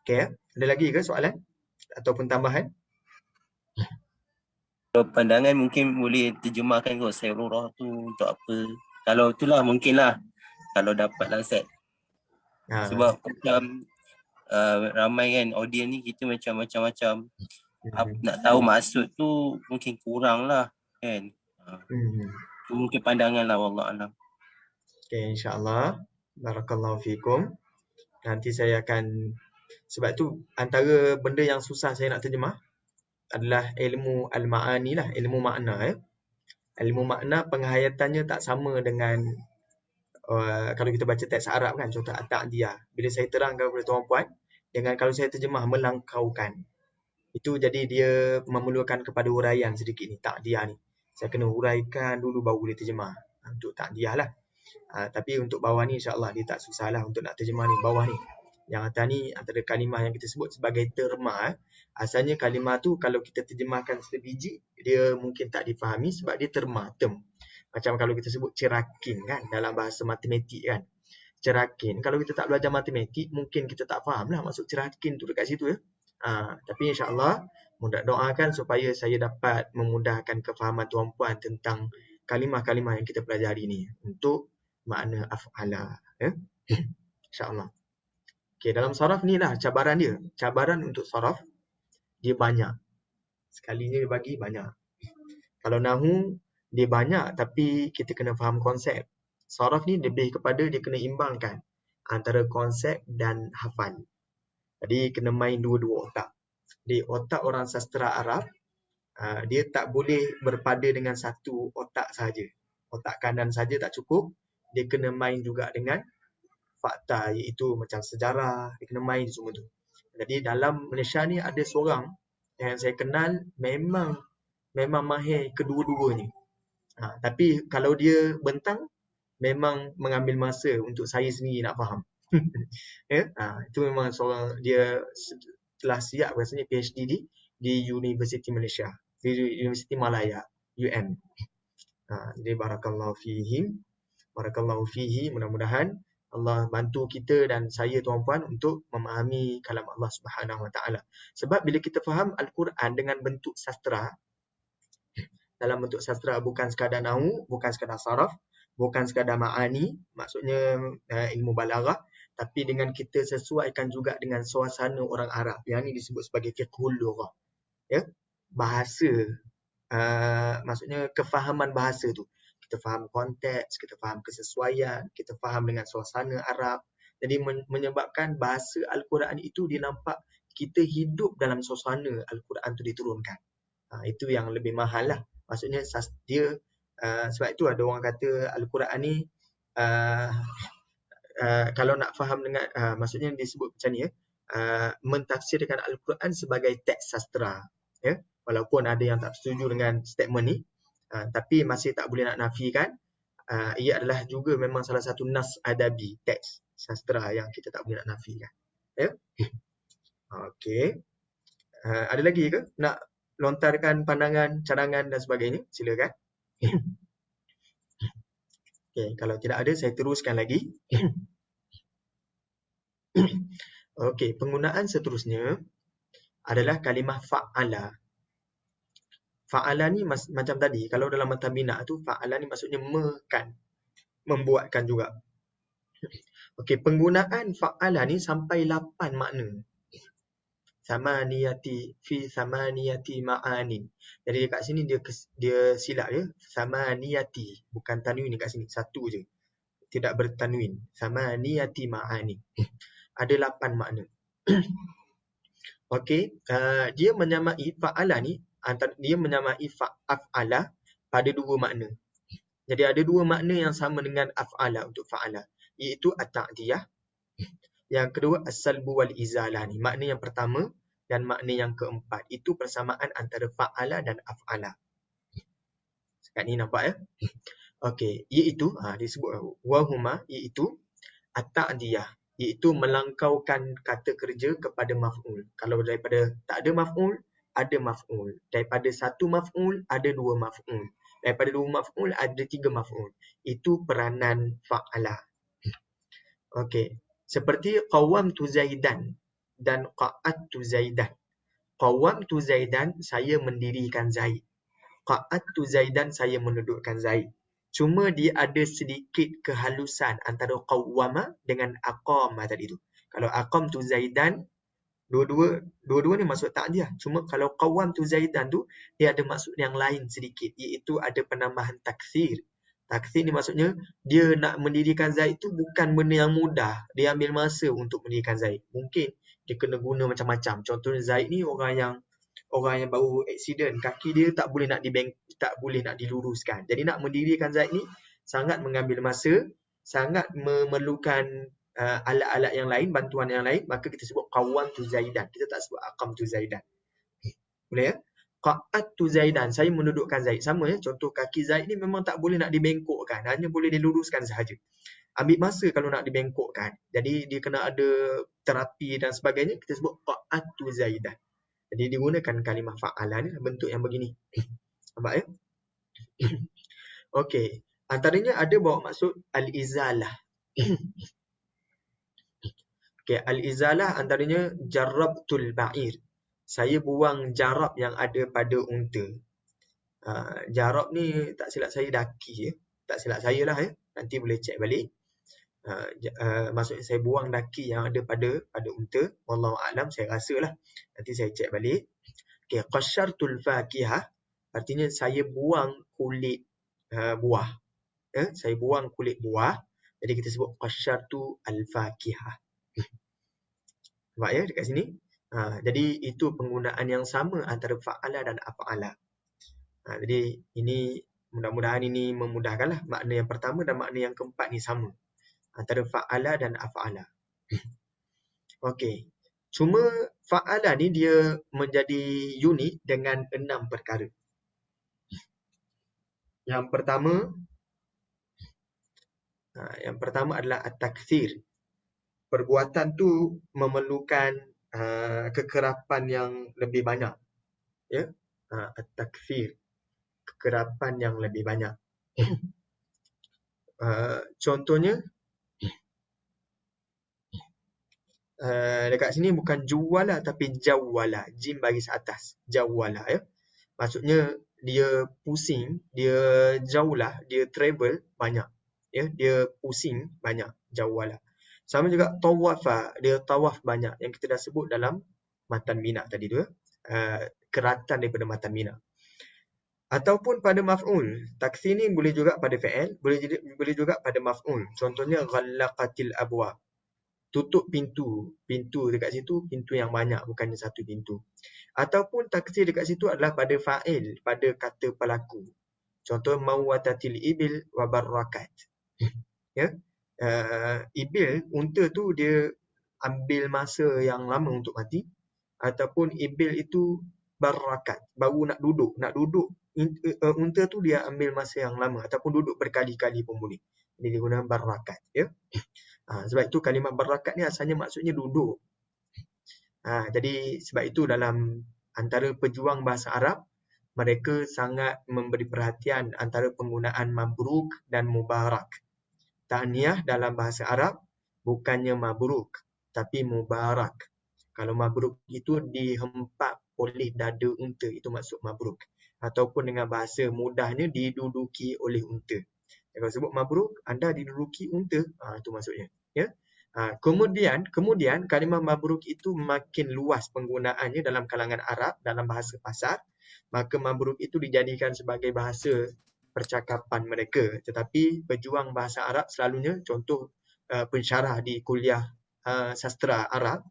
Okey, ada lagi ke soalan ataupun tambahan? Kalau pandangan mungkin boleh terjemahkan kot sayrurah tu untuk apa. Kalau itulah mungkinlah. Kalau dapat lah Ustaz. Sebab macam ramai kan audience ni kita macam-macam. Nak tahu maksud tu mungkin kurang lah kan. Mungkin pandangan lah wallahualam. Okey, insya-Allah. Barakallahu fikum. Nanti saya akan, sebab tu antara benda yang susah saya nak terjemah adalah ilmu al-ma'ani lah, ilmu makna Ilmu makna penghayatannya tak sama dengan kalau kita baca teks Arab kan, contoh at-ta'diyah. Bila saya terangkan kepada tuan-puan dengan kalau saya terjemah melangkaukan. Itu jadi dia memerlukan kepada huraian sedikit ni, ta'diyah ni. Saya kena huraikan dulu baru boleh terjemah. Untuk ta'diyah lah. Tapi untuk bawah ni insya-Allah dia tak susah lah untuk nak terjemah ni, bawah ni. Yang atas ni antara kalimah yang kita sebut sebagai terma. Asalnya kalimah tu kalau kita terjemahkan sebiji, dia mungkin tak difahami sebab dia terma, term. Macam kalau kita sebut cerakin kan dalam bahasa matematik kan. Cerakin, kalau kita tak belajar matematik, mungkin kita tak faham lah maksud cerakin tu dekat situ ya. Tapi insya-Allah doakan supaya saya dapat memudahkan kefahaman tuan-puan tentang kalimah-kalimah yang kita pelajari ni untuk makna af'ala ya. Insya-Allah. Okey, dalam saraf ni lah cabaran dia. Cabaran untuk saraf dia banyak. Sekalinya dia bagi banyak. Kalau nahu dia banyak tapi kita kena faham konsep. Saraf ni lebih kepada dia kena imbangkan antara konsep dan hafal. Jadi kena main dua-dua otak. Di otak orang sastra Arab, dia tak boleh berpada dengan satu otak saja. Otak kanan saja tak cukup. Dia kena main juga dengan fakta iaitu macam sejarah. Dia kena main semua tu. Jadi dalam Malaysia ni ada seorang yang saya kenal memang mahir kedua-duanya. Tapi kalau dia bentang, memang mengambil masa untuk saya sendiri nak faham. Ya? Itu memang seorang dia telah siap rasanya PhD di Universiti Malaysia, di Universiti Malaya, UM. Jadi barakallahu fihi, mudah-mudahan Allah bantu kita dan saya tuan-puan untuk memahami kalam Allah Subhanahu Wa Taala. Sebab bila kita faham Al-Quran dengan bentuk sastra, dalam bentuk sastra bukan sekadar nahu, bukan sekadar saraf, bukan sekadar ma'ani, maksudnya ilmu balaghah, tapi dengan kita sesuaikan juga dengan suasana orang Arab. Yang ini disebut sebagai fiqhul lughah. Ya? Bahasa, maksudnya kefahaman bahasa tu. Kita faham konteks, kita faham kesesuaian, kita faham dengan suasana Arab. Jadi menyebabkan bahasa Al-Quran itu dia nampak kita hidup dalam suasana Al-Quran tu diturunkan. Itu yang lebih mahal lah. Maksudnya dia, sebab itu ada orang kata Al-Quran ni kalau nak faham dengan maksudnya disebut macam ni ya, mentafsirkan Al-Quran sebagai teks sastra ya, walaupun ada yang tak setuju dengan statement ni, tapi masih tak boleh nak nafikan ia adalah juga memang salah satu nas adabi, teks sastra yang kita tak boleh nak nafikan ya. Okey, ada lagi ke nak lontarkan pandangan, cadangan dan sebagainya? Silakan. Okey, kalau tidak ada saya teruskan lagi. Okey, penggunaan seterusnya adalah kalimah fa'ala. Fa'ala ni macam tadi, kalau dalam mata bina tu fa'ala ni maksudnya membuatkan juga. Okey, penggunaan fa'ala ni sampai 8 makna. Samaniyati fi samaniyati ma'anin. Jadi dekat sini dia silap ya. Samaniyati, bukan tanwin dekat sini, satu je. Tidak bertanwin. Samaniyati ma'anin. Ada 8 makna. Okey, dia menyamai fa'ala ni, dia menyamai af'ala pada 2 makna. Jadi ada 2 makna yang sama dengan af'ala untuk fa'ala, iaitu at-ta'diyah. Yang kedua as-salbu wal izalah ni. Makna yang pertama dan makna yang keempat itu persamaan antara fa'ala dan af'ala. Sekat ni nampak ya. Okey, iaitu disebut wahuma, iaitu at-ta'diyah, iaitu melangkaukan kata kerja kepada maf'ul. Kalau daripada tak ada maf'ul, ada maf'ul. Daripada satu maf'ul, ada 2 maf'ul. Daripada 2 maf'ul, ada 3 maf'ul. Itu peranan fa'ala. Okey, seperti qawwamtu Zaidan dan qa'adtu Zaidan. Qawwamtu Zaidan, saya mendirikan Zaid. Qa'adtu Zaidan, saya menudukkan Zaid. Cuma dia ada sedikit kehalusan antara qawwama dengan aqama tadi tu. Kalau aqamtu Zaidan, dua-dua ni maksud ta'diyah. Cuma kalau qawwamtu Zaidan tu, dia ada maksud yang lain sedikit, iaitu ada penambahan taksir. Taksir ni maksudnya dia nak mendirikan Zaid tu bukan benda yang mudah. Dia ambil masa untuk mendirikan Zaid. Mungkin dia kena guna macam-macam. Contohnya Zaid ni orang yang baru aksiden, kaki dia tak boleh nak diluruskan. Jadi nak mendirikan Zaid ni sangat mengambil masa, sangat memerlukan alat-alat yang lain, bantuan yang lain, maka kita sebut qawwamtu Zaidan. Kita tak sebut aqamtu Zaidan. Boleh ya? Qa'adtu Zaidan. Saya mendudukkan Zaid. Sama ya. Contoh kaki Zaid ni memang tak boleh nak dibengkokkan. Hanya boleh diluruskan sahaja. Ambil masa kalau nak dibengkokkan. Jadi dia kena ada terapi dan sebagainya. Kita sebut qa'adtu Zaidan. Jadi digunakan kalimah fa'ala ni bentuk yang begini. Nampak ya? Okey. Antaranya ada bawa maksud al-izalah. Okey, al-izalah antaranya jarrabtul ba'ir. Saya buang jarab yang ada pada unta. Jarab ni tak silap saya daki ya. Tak silap saya lah ya. Nanti boleh cek balik. Maksudnya saya buang daki yang ada pada unta. Wallahu a'lam, saya rasa lah. Nanti saya cek balik. Okey, qasyartul fakihah artinya saya buang kulit buah. Saya buang kulit buah. Jadi kita sebut qasyartu al-fakihah. Nampak ya dekat sini? Jadi itu penggunaan yang sama antara fa'ala dan af'ala. Jadi ini mudah-mudahan ini memudahkanlah. Makna yang pertama dan makna yang keempat ni sama. Antara fa'ala dan af'ala. Okey. Cuma fa'ala ni dia menjadi unik dengan 6 perkara. Yang pertama adalah at-takthir. Perbuatan tu memerlukan kekerapan yang lebih banyak. Ya, at-takthir. Kekerapan yang lebih banyak. Contohnya dekat sini bukan juwala tapi jawwala. Jim baris atas. Jawwala ya. Maksudnya dia pusing, dia jauhlah, dia travel banyak. Ya, dia pusing banyak, jawwala. Sama juga tawafa, dia tawaf banyak yang kita dah sebut dalam matan mina tadi tu. Keratan daripada matan mina. Ataupun pada maf'ul. Takthir ni boleh juga pada fi'il, boleh juga pada maf'ul. Contohnya ghallaqatil abwab. Tutup pintu. Pintu dekat situ, pintu yang banyak, bukannya satu pintu. Ataupun takthir dekat situ adalah pada fa'il, pada kata pelaku. Contoh mawatatil ibil wa barrakat. Ya. Ibil, unta tu dia ambil masa yang lama untuk mati. Ataupun ibil itu barrakat, baru nak duduk. Unta tu dia ambil masa yang lama ataupun duduk berkali-kali pun boleh. Jadi dia guna barrakat ya. Sebab itu kalimah barrakat ni asalnya maksudnya duduk. Jadi sebab itu dalam antara pejuang bahasa Arab, mereka sangat memberi perhatian antara penggunaan mabruk dan mubarak. Tahniah dalam bahasa Arab bukannya mabruk tapi mubarak. Kalau mabruk itu dihempap oleh dada unta, itu maksud mabruk. Ataupun dengan bahasa mudahnya diduduki oleh unta. Kalau sebut mabruk, anda diduduki unta, itu maksudnya. Ya. Kemudian kalimah mabruk itu makin luas penggunaannya dalam kalangan Arab, dalam bahasa pasar. Maka mabruk itu dijadikan sebagai bahasa percakapan mereka. Tetapi pejuang bahasa Arab selalunya, contoh pensyarah di kuliah sastra Arab,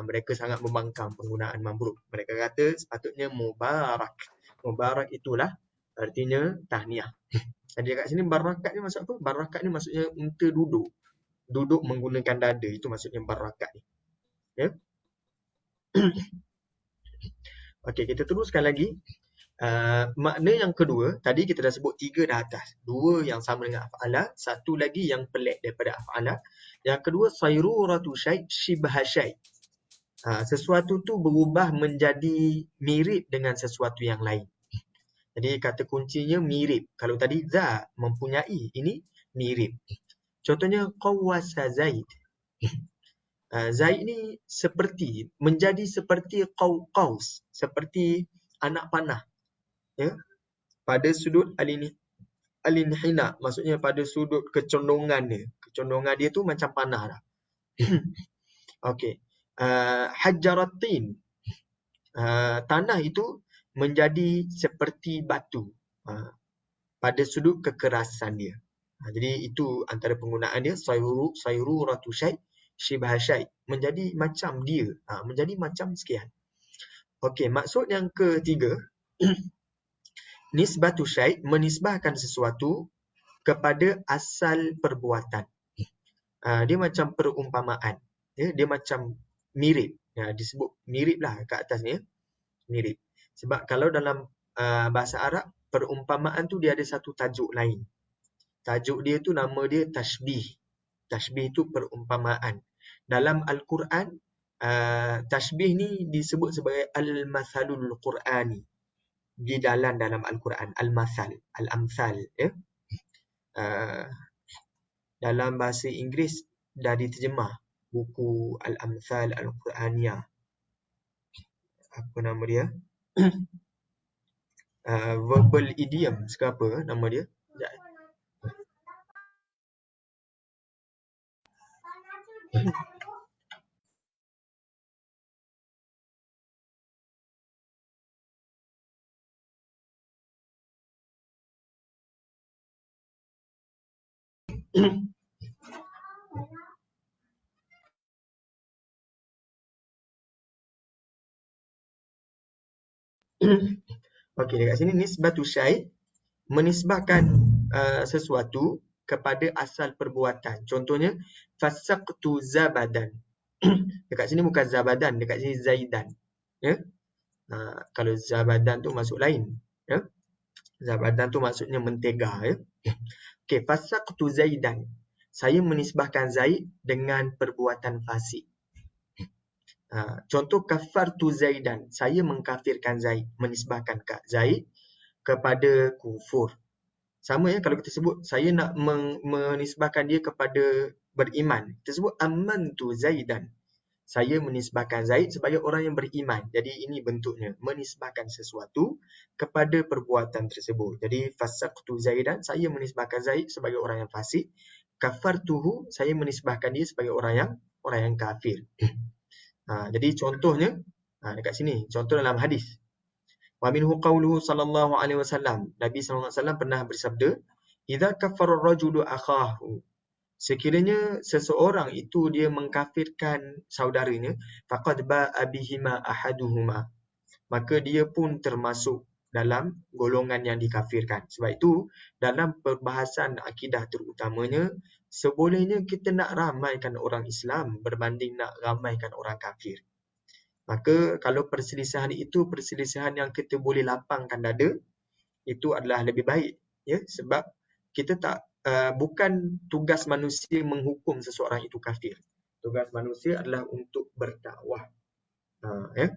mereka sangat membangkang penggunaan mabruk. Mereka kata sepatutnya mubarak. Mubarak itulah artinya tahniah. Jadi kat sini barakat ni maksud apa? Barakat ni maksudnya unta duduk. Duduk menggunakan dada. Itu maksudnya barakat ni. Ya. Okey, kita teruskan lagi. Makna yang kedua, tadi kita dah sebut 3 dah atas. 2 yang sama dengan af'ala, 1 lagi yang pelik daripada af'ala. Yang kedua, sayruratu syai' shibha syai'. Sesuatu tu berubah menjadi mirip dengan sesuatu yang lain. Jadi kata kuncinya mirip. Kalau tadi za, mempunyai, ini mirip. Contohnya qawwasa Zaid. Zaid ni seperti, menjadi seperti qaus, seperti anak panah. Ya, pada sudut alinhina, maksudnya pada sudut kecondongan dia. Kecondongan dia tu macam panah lah. Okey. Hajaratin. Tanah itu menjadi seperti batu. Pada sudut kekerasan dia. Jadi itu antara penggunaan dia. Sayruratu syai' shibha syai'. Menjadi macam dia. Menjadi macam sekian. Okey, maksud yang ketiga. Nisbatu syai', menisbahkan sesuatu kepada asal perbuatan. Dia macam perumpamaan. Ya, dia macam mirip. Disebut mirip lah kat atas ni. Mirip. Sebab kalau dalam bahasa Arab, perumpamaan tu dia ada satu tajuk lain. Tajuk dia tu nama dia tashbih. Tashbih tu perumpamaan. Dalam Al-Quran, tashbih ni disebut sebagai al-mathalul Qur'ani. Di dalam Al-Quran, al-mathal, al-amthal. Ya? Dalam bahasa Inggeris dah diterjemah buku Al-Amthal Al-Quraniyah. Apa nama dia? Verbal idioms ke apa nama dia? Sekejap. Okey, dekat sini nisbatu syai' menisbahkan sesuatu kepada asal perbuatan. Contohnya fasaqtu zabadan. Dekat sini bukan zabadan, dekat sini zaidan. Ya. Kalau zabadan tu masuk lain, ya. Zabadan tu maksudnya mentega, ya. Okey, fasaqtu zaidan. Saya menisbahkan Zaid dengan perbuatan fasik. Contoh kafartu Zaidan, saya mengkafirkan Zaid, menisbahkan Zaid kepada kufur. Sama ya kalau kita sebut saya nak menisbahkan dia kepada beriman. Kita sebut amantu Zaidan. Saya menisbahkan Zaid sebagai orang yang beriman. Jadi ini bentuknya, menisbahkan sesuatu kepada perbuatan tersebut. Jadi fasaqtu Zaidan, saya menisbahkan Zaid sebagai orang yang fasik. Kafartuhu, saya menisbahkan dia sebagai orang yang kafir. Jadi contohnya dekat sini, contoh dalam hadis. Wa minhu qawluhu sallallahu alaihi wasallam. Nabi sallallahu alaihi wasallam pernah bersabda, "Idza kafara ar-rajulu akhahu." Sekiranya seseorang itu dia mengkafirkan saudaranya, faqad ba'a bihima ahaduhuma. Maka dia pun termasuk dalam golongan yang dikafirkan. Sebab itu dalam perbahasan akidah terutamanya, sebolehnya kita nak ramaikan orang Islam berbanding nak ramaikan orang kafir. Maka kalau perselisihan itu perselisihan yang kita boleh lapangkan dada, itu adalah lebih baik, ya, sebab kita tak bukan tugas manusia menghukum seseorang itu kafir. Tugas manusia adalah untuk berdakwah. Ya.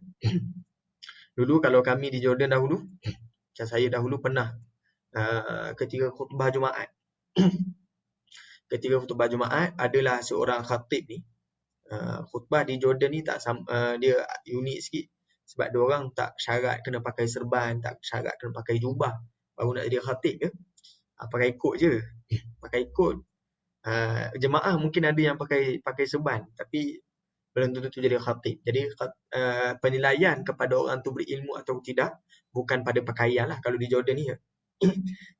Dulu kalau kami di Jordan dahulu, macam saya dahulu pernah ketika khutbah Jumaat. Ketika khutbah Jumaat adalah seorang khatib ni. Khutbah di Jordan ni dia unik sikit. Sebab dia orang tak syarat kena pakai serban, tak syarat kena pakai jubah baru nak jadi khatib ya. Pakai ikut je. Pakai ikut. Jemaah mungkin ada yang pakai serban, tapi belum tentu jadi khatib. Jadi penilaian kepada orang tu berilmu atau tidak bukan pada pakaian lah kalau di Jordan ni ya.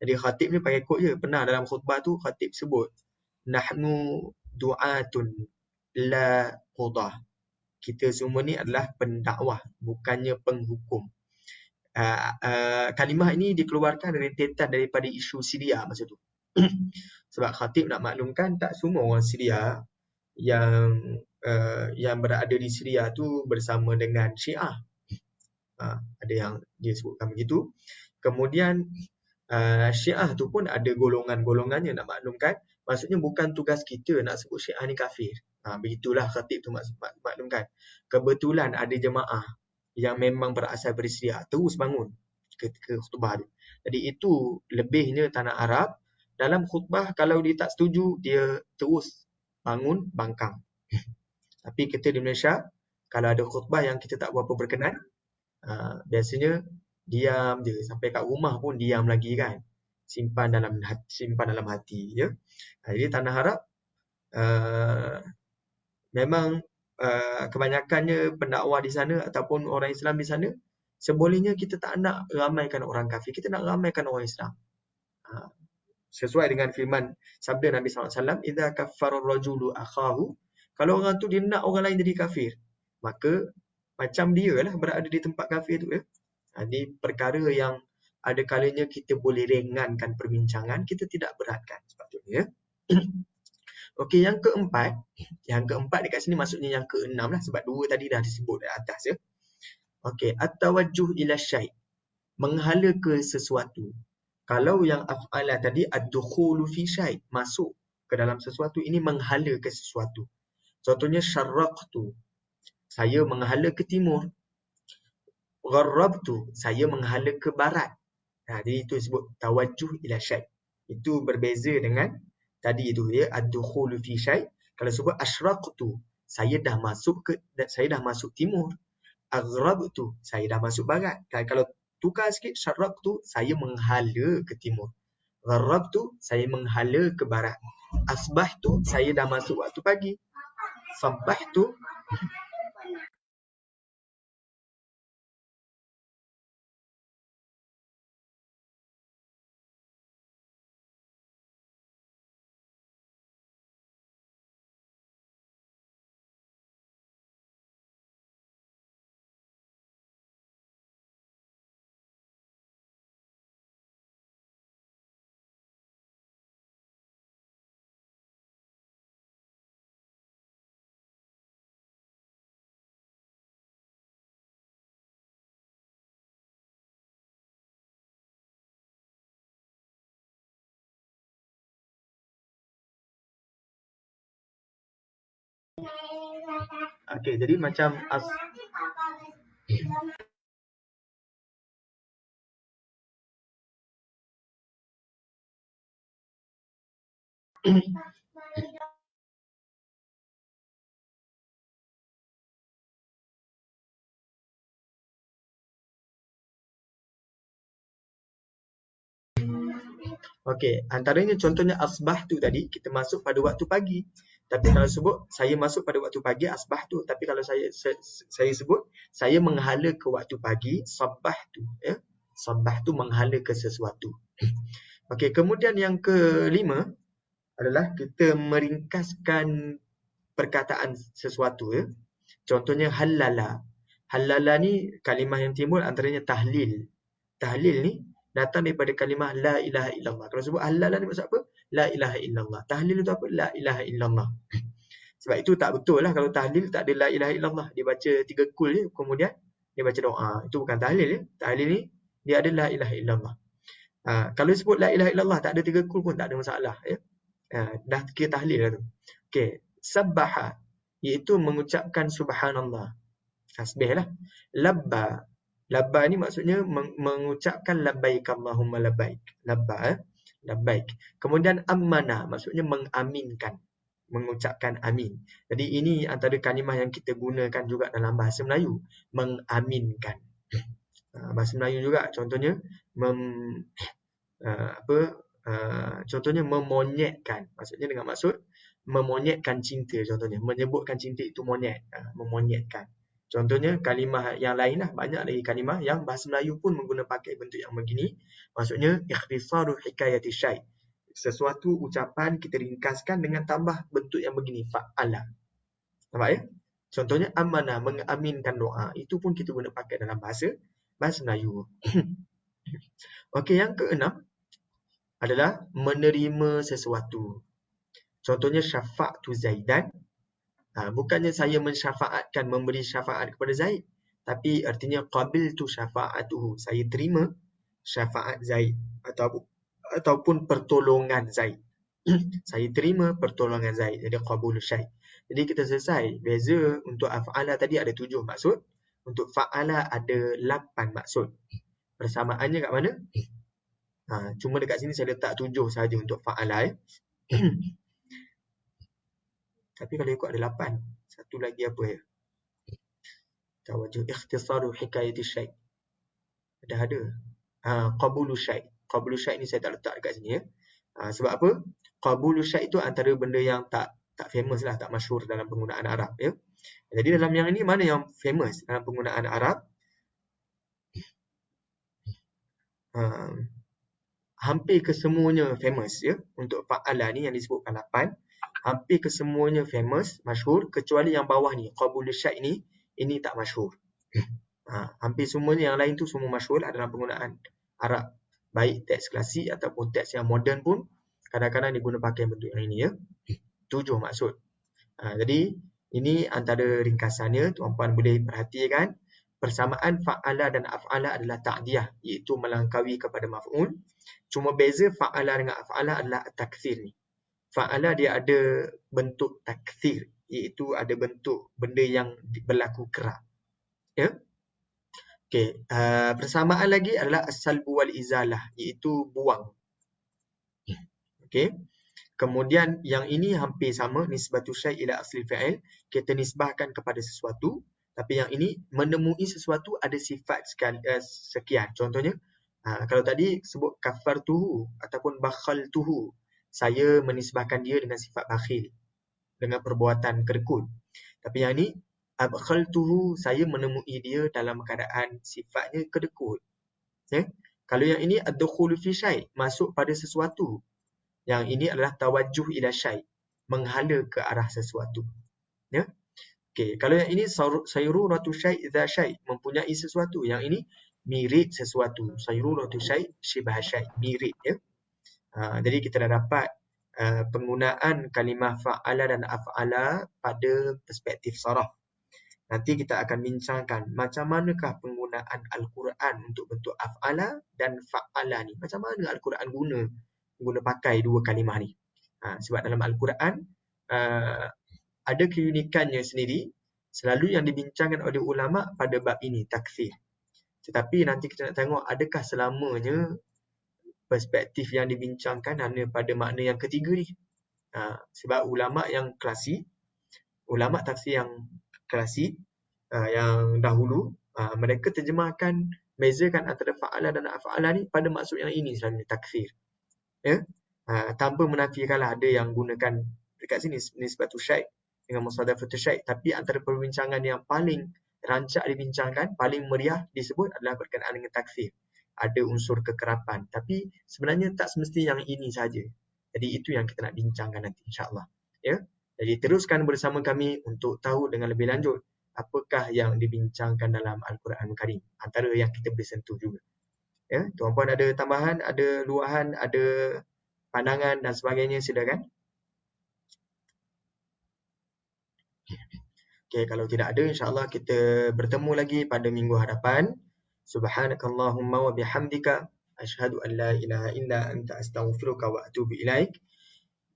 Jadi khatib ni pakai ikut je. Pernah dalam khutbah tu khatib sebut, nahnu du'atun la qudah. Kita semua ni adalah pendakwah, bukannya penghukum. Kalimah ini dikeluarkan rentetan daripada isu Syria masa tu. Sebab khatib nak maklumkan tak semua orang Syria yang berada di Syria tu bersama dengan Syiah. Ada yang dia sebutkan begitu. Kemudian Syiah tu pun ada golongan-golongannya nak maklumkan. Maksudnya bukan tugas kita nak sebut Syiah ni kafir. Begitulah khatib tu maklumkan. Kebetulan ada jemaah yang memang berasal dari Syria terus bangun ketika khutbah tu. Jadi itu lebihnya tanah Arab. Dalam khutbah kalau dia tak setuju, dia terus bangun bangkang. Tapi kita di Malaysia, kalau ada khutbah yang kita tak berapa berkenan, biasanya diam je. Sampai kat rumah pun diam lagi kan. Simpan dalam hati. Ya? Jadi tanah Arab, memang kebanyakannya pendakwah di sana ataupun orang Islam di sana, sebolehnya kita tak nak ramaikan orang kafir. Kita nak ramaikan orang Islam. Sesuai dengan firman sabda Nabi SAW, "Idza kaffara ar-rajulu akhahu." Kalau orang tu dia nak orang lain jadi kafir, maka macam dia lah berada di tempat kafir tu ya. Ini perkara yang ada kalanya kita boleh ringankan perbincangan, kita tidak beratkan sepatutnya ya. Okey, yang keempat dekat sini maksudnya yang keenam lah, sebab dua tadi dah disebut di atas ya. Okey, at-tawajjuh ila syai'. Menghala ke sesuatu. Kalau yang af'ala tadi ad-dukhulu fi syai', masuk ke dalam sesuatu, ini menghala ke sesuatu. Contohnya syarraqtu, saya menghala ke timur. Gharrabtu, saya menghala ke barat. Jadi itu disebut tawajjuh ila syai'. Itu berbeza dengan tadi itu ya, ad-dukhulu fi syai'. Kalau sebut asyraqtu, saya dah masuk timur. Aghrabtu, saya dah masuk barat. Kalau tukar sikit, syarraqtu, saya menghala ke timur. Gharrabtu, saya menghala ke barat. Asbahtu, saya dah masuk waktu pagi. Sabbahtu, okey, jadi macam okey, antaranya contohnya asbahtu tadi, kita masuk pada waktu pagi. Tapi kalau sebut saya masuk pada waktu pagi, asbahtu. Tapi kalau saya sebut saya menghala ke waktu pagi, sabbahtu ya. Sabbahtu menghala ke sesuatu. Okey, kemudian yang kelima adalah kita meringkaskan perkataan sesuatu ya. Contohnya halala. Halala ni kalimah yang timbul antaranya tahlil. Tahlil ni datang daripada kalimah la ilaha illallah. Kalau sebut halala ni maksud apa? La ilaha illallah. Tahlil itu apa? La ilaha illallah. Sebab itu tak betul lah kalau tahlil tak ada la ilaha illallah. Dia baca 3 kul je, kemudian dia baca doa. Itu bukan tahlil ya. Tahlil ni dia ada la ilaha illallah. Kalau sebut la ilaha illallah tak ada 3 kul pun tak ada masalah ya. Dah kira tahlil lah tu. Okey, sabbaha iaitu mengucapkan subhanallah. Tasbih lah. Labba. Labba ni maksudnya mengucapkan labbaik Allahumma labbaik. Labba labbaik. Kemudian ammana maksudnya mengaminkan. Mengucapkan amin. Jadi ini antara kalimah yang kita gunakan juga dalam bahasa Melayu. Mengaminkan. Bahasa Melayu juga contohnya contohnya memonyetkan. Maksudnya dengan maksud memonyetkan cinta contohnya. Menyebutkan cinta itu monyet. Memonyetkan. Contohnya kalimah yang lain lah. Banyak lagi kalimah yang bahasa Melayu pun menggunakan pakai bentuk yang begini. Maksudnya ikhtisaru hikayati syai'. Sesuatu ucapan kita ringkaskan dengan tambah bentuk yang begini. Fa'ala. Nampak ya? Contohnya amanah, mengaminkan doa. Itu pun kita guna pakai dalam bahasa Melayu. Okey, yang keenam adalah menerima sesuatu. Contohnya syafa'tu Zaidan. Bukannya saya mensyafaatkan, memberi syafaat kepada Zaid. Tapi artinya qabiltu syafa'atuhu. Saya terima syafaat Zaid. Ataupun pertolongan Zaid. Saya terima pertolongan Zaid. Jadi qabulu syai'. Jadi kita selesai. Beza untuk af'ala tadi ada 7 maksud. Untuk fa'ala ada 8 maksud. Persamaannya kat mana? Cuma dekat sini saya letak 7 saja untuk fa'ala ya. Tapi kalau ikut ada 8. Satu lagi apa ya? Tawajjuh ikhtisaru hikayati syai'. Ada. Qabulu syai'. Qabulu syai' ni saya tak letak dekat sini ya. Sebab apa? Qabulu syai' itu antara benda yang tak famous lah, tak masyhur dalam penggunaan Arab ya. Jadi dalam yang ini mana yang famous dalam penggunaan Arab? Hampir kesemuanya famous ya. Untuk fa'ala ni yang disebutkan 8. Hampir kesemuanya famous, masyhur, kecuali yang bawah ni, qabulu syai' ni, ini tak masyhur. Hampir semuanya yang lain tu semua masyhur dalam penggunaan Arab. Baik teks klasik ataupun teks yang moden pun kadang-kadang diguna pakai bentuk yang ini ya. 7 maksud. Jadi ini antara ringkasannya, tuan-puan boleh perhatikan persamaan fa'ala dan af'ala adalah ta'diyah, iaitu melangkaui kepada maf'ul. Cuma beza fa'ala dengan af'ala adalah takthir ni. Fa'ala dia ada bentuk takthir, iaitu ada bentuk benda yang berlaku kerap. Ya. Okey, persamaan lagi adalah as-salbu wal izalah, iaitu buang. Okey. Kemudian yang ini hampir sama, nisbatu syai' ila asli fa'il, kita nisbahkan kepada sesuatu, tapi yang ini menemui sesuatu ada sifat sekian. Contohnya, kalau tadi sebut kafartuhu ataupun bakhaltuhu, saya menisbahkan dia dengan sifat bakhil, dengan perbuatan kedekut. Tapi yang ini abkhaltuhu, saya menemui dia dalam keadaan sifatnya kedekut. Ya? Kalau yang ini ad-dukhulu fi syai', masuk pada sesuatu. Yang ini adalah tawajjuh ila syai', menghala ke arah sesuatu. Ya? Okey, kalau yang ini sayruratu syai' dza syai', mempunyai sesuatu. Yang ini mirip sesuatu. Sayruratu syai' syibah syai', mirip, ya. Jadi kita dah dapat penggunaan kalimah fa'ala dan af'ala pada perspektif saraf. Nanti kita akan bincangkan macam manakah penggunaan Al-Quran untuk bentuk af'ala dan fa'ala ni. Macam mana Al-Quran guna pakai dua kalimah ni. Sebab dalam Al-Quran ada keunikannya sendiri, selalu yang dibincangkan oleh ulama pada bab ini, takfir. Tetapi nanti kita nak tengok adakah selamanya perspektif yang dibincangkan hanya pada makna yang ketiga ni. Sebab ulama yang klasik, ulama tafsir yang klasik, yang dahulu, mereka terjemahkan, bezakan antara fa'ala dan af'ala ni pada maksud yang ini selalu, takfir. Ya? Tanpa menafikanlah ada yang gunakan dekat sini nisbatu syai' dengan musadafatu syai', tapi antara perbincangan yang paling rancak dibincangkan, paling meriah disebut adalah berkenaan dengan takfir. Ada unsur kekerapan, tapi sebenarnya tak semesti yang ini saja. Jadi itu yang kita nak bincangkan nanti, insya-Allah. Ya. Jadi teruskan bersama kami untuk tahu dengan lebih lanjut apakah yang dibincangkan dalam Al-Quran Karim, antara yang kita boleh sentuh juga. Ya, tuan-puan ada tambahan, ada luahan, ada pandangan dan sebagainya, silakan. Okey, kalau tidak ada, insya-Allah kita bertemu lagi pada minggu hadapan. Subhanakallahumma wa bihamdika asyhadu an la ilaha illa anta astaghfiruka wa atubu ilaik.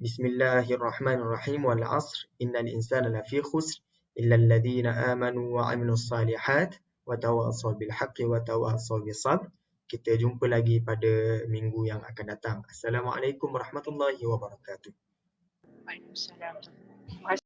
Bismillahirrahmanirrahim. Wal 'asr innal insana lafi khusr illa alladhina amanu wa 'amilus salihat wa tawassaw bil haqqi wa tawassaw bis sabr. Kita jumpa lagi pada minggu yang akan datang. Assalamualaikum warahmatullahi wabarakatuh. Waalaikumsalam.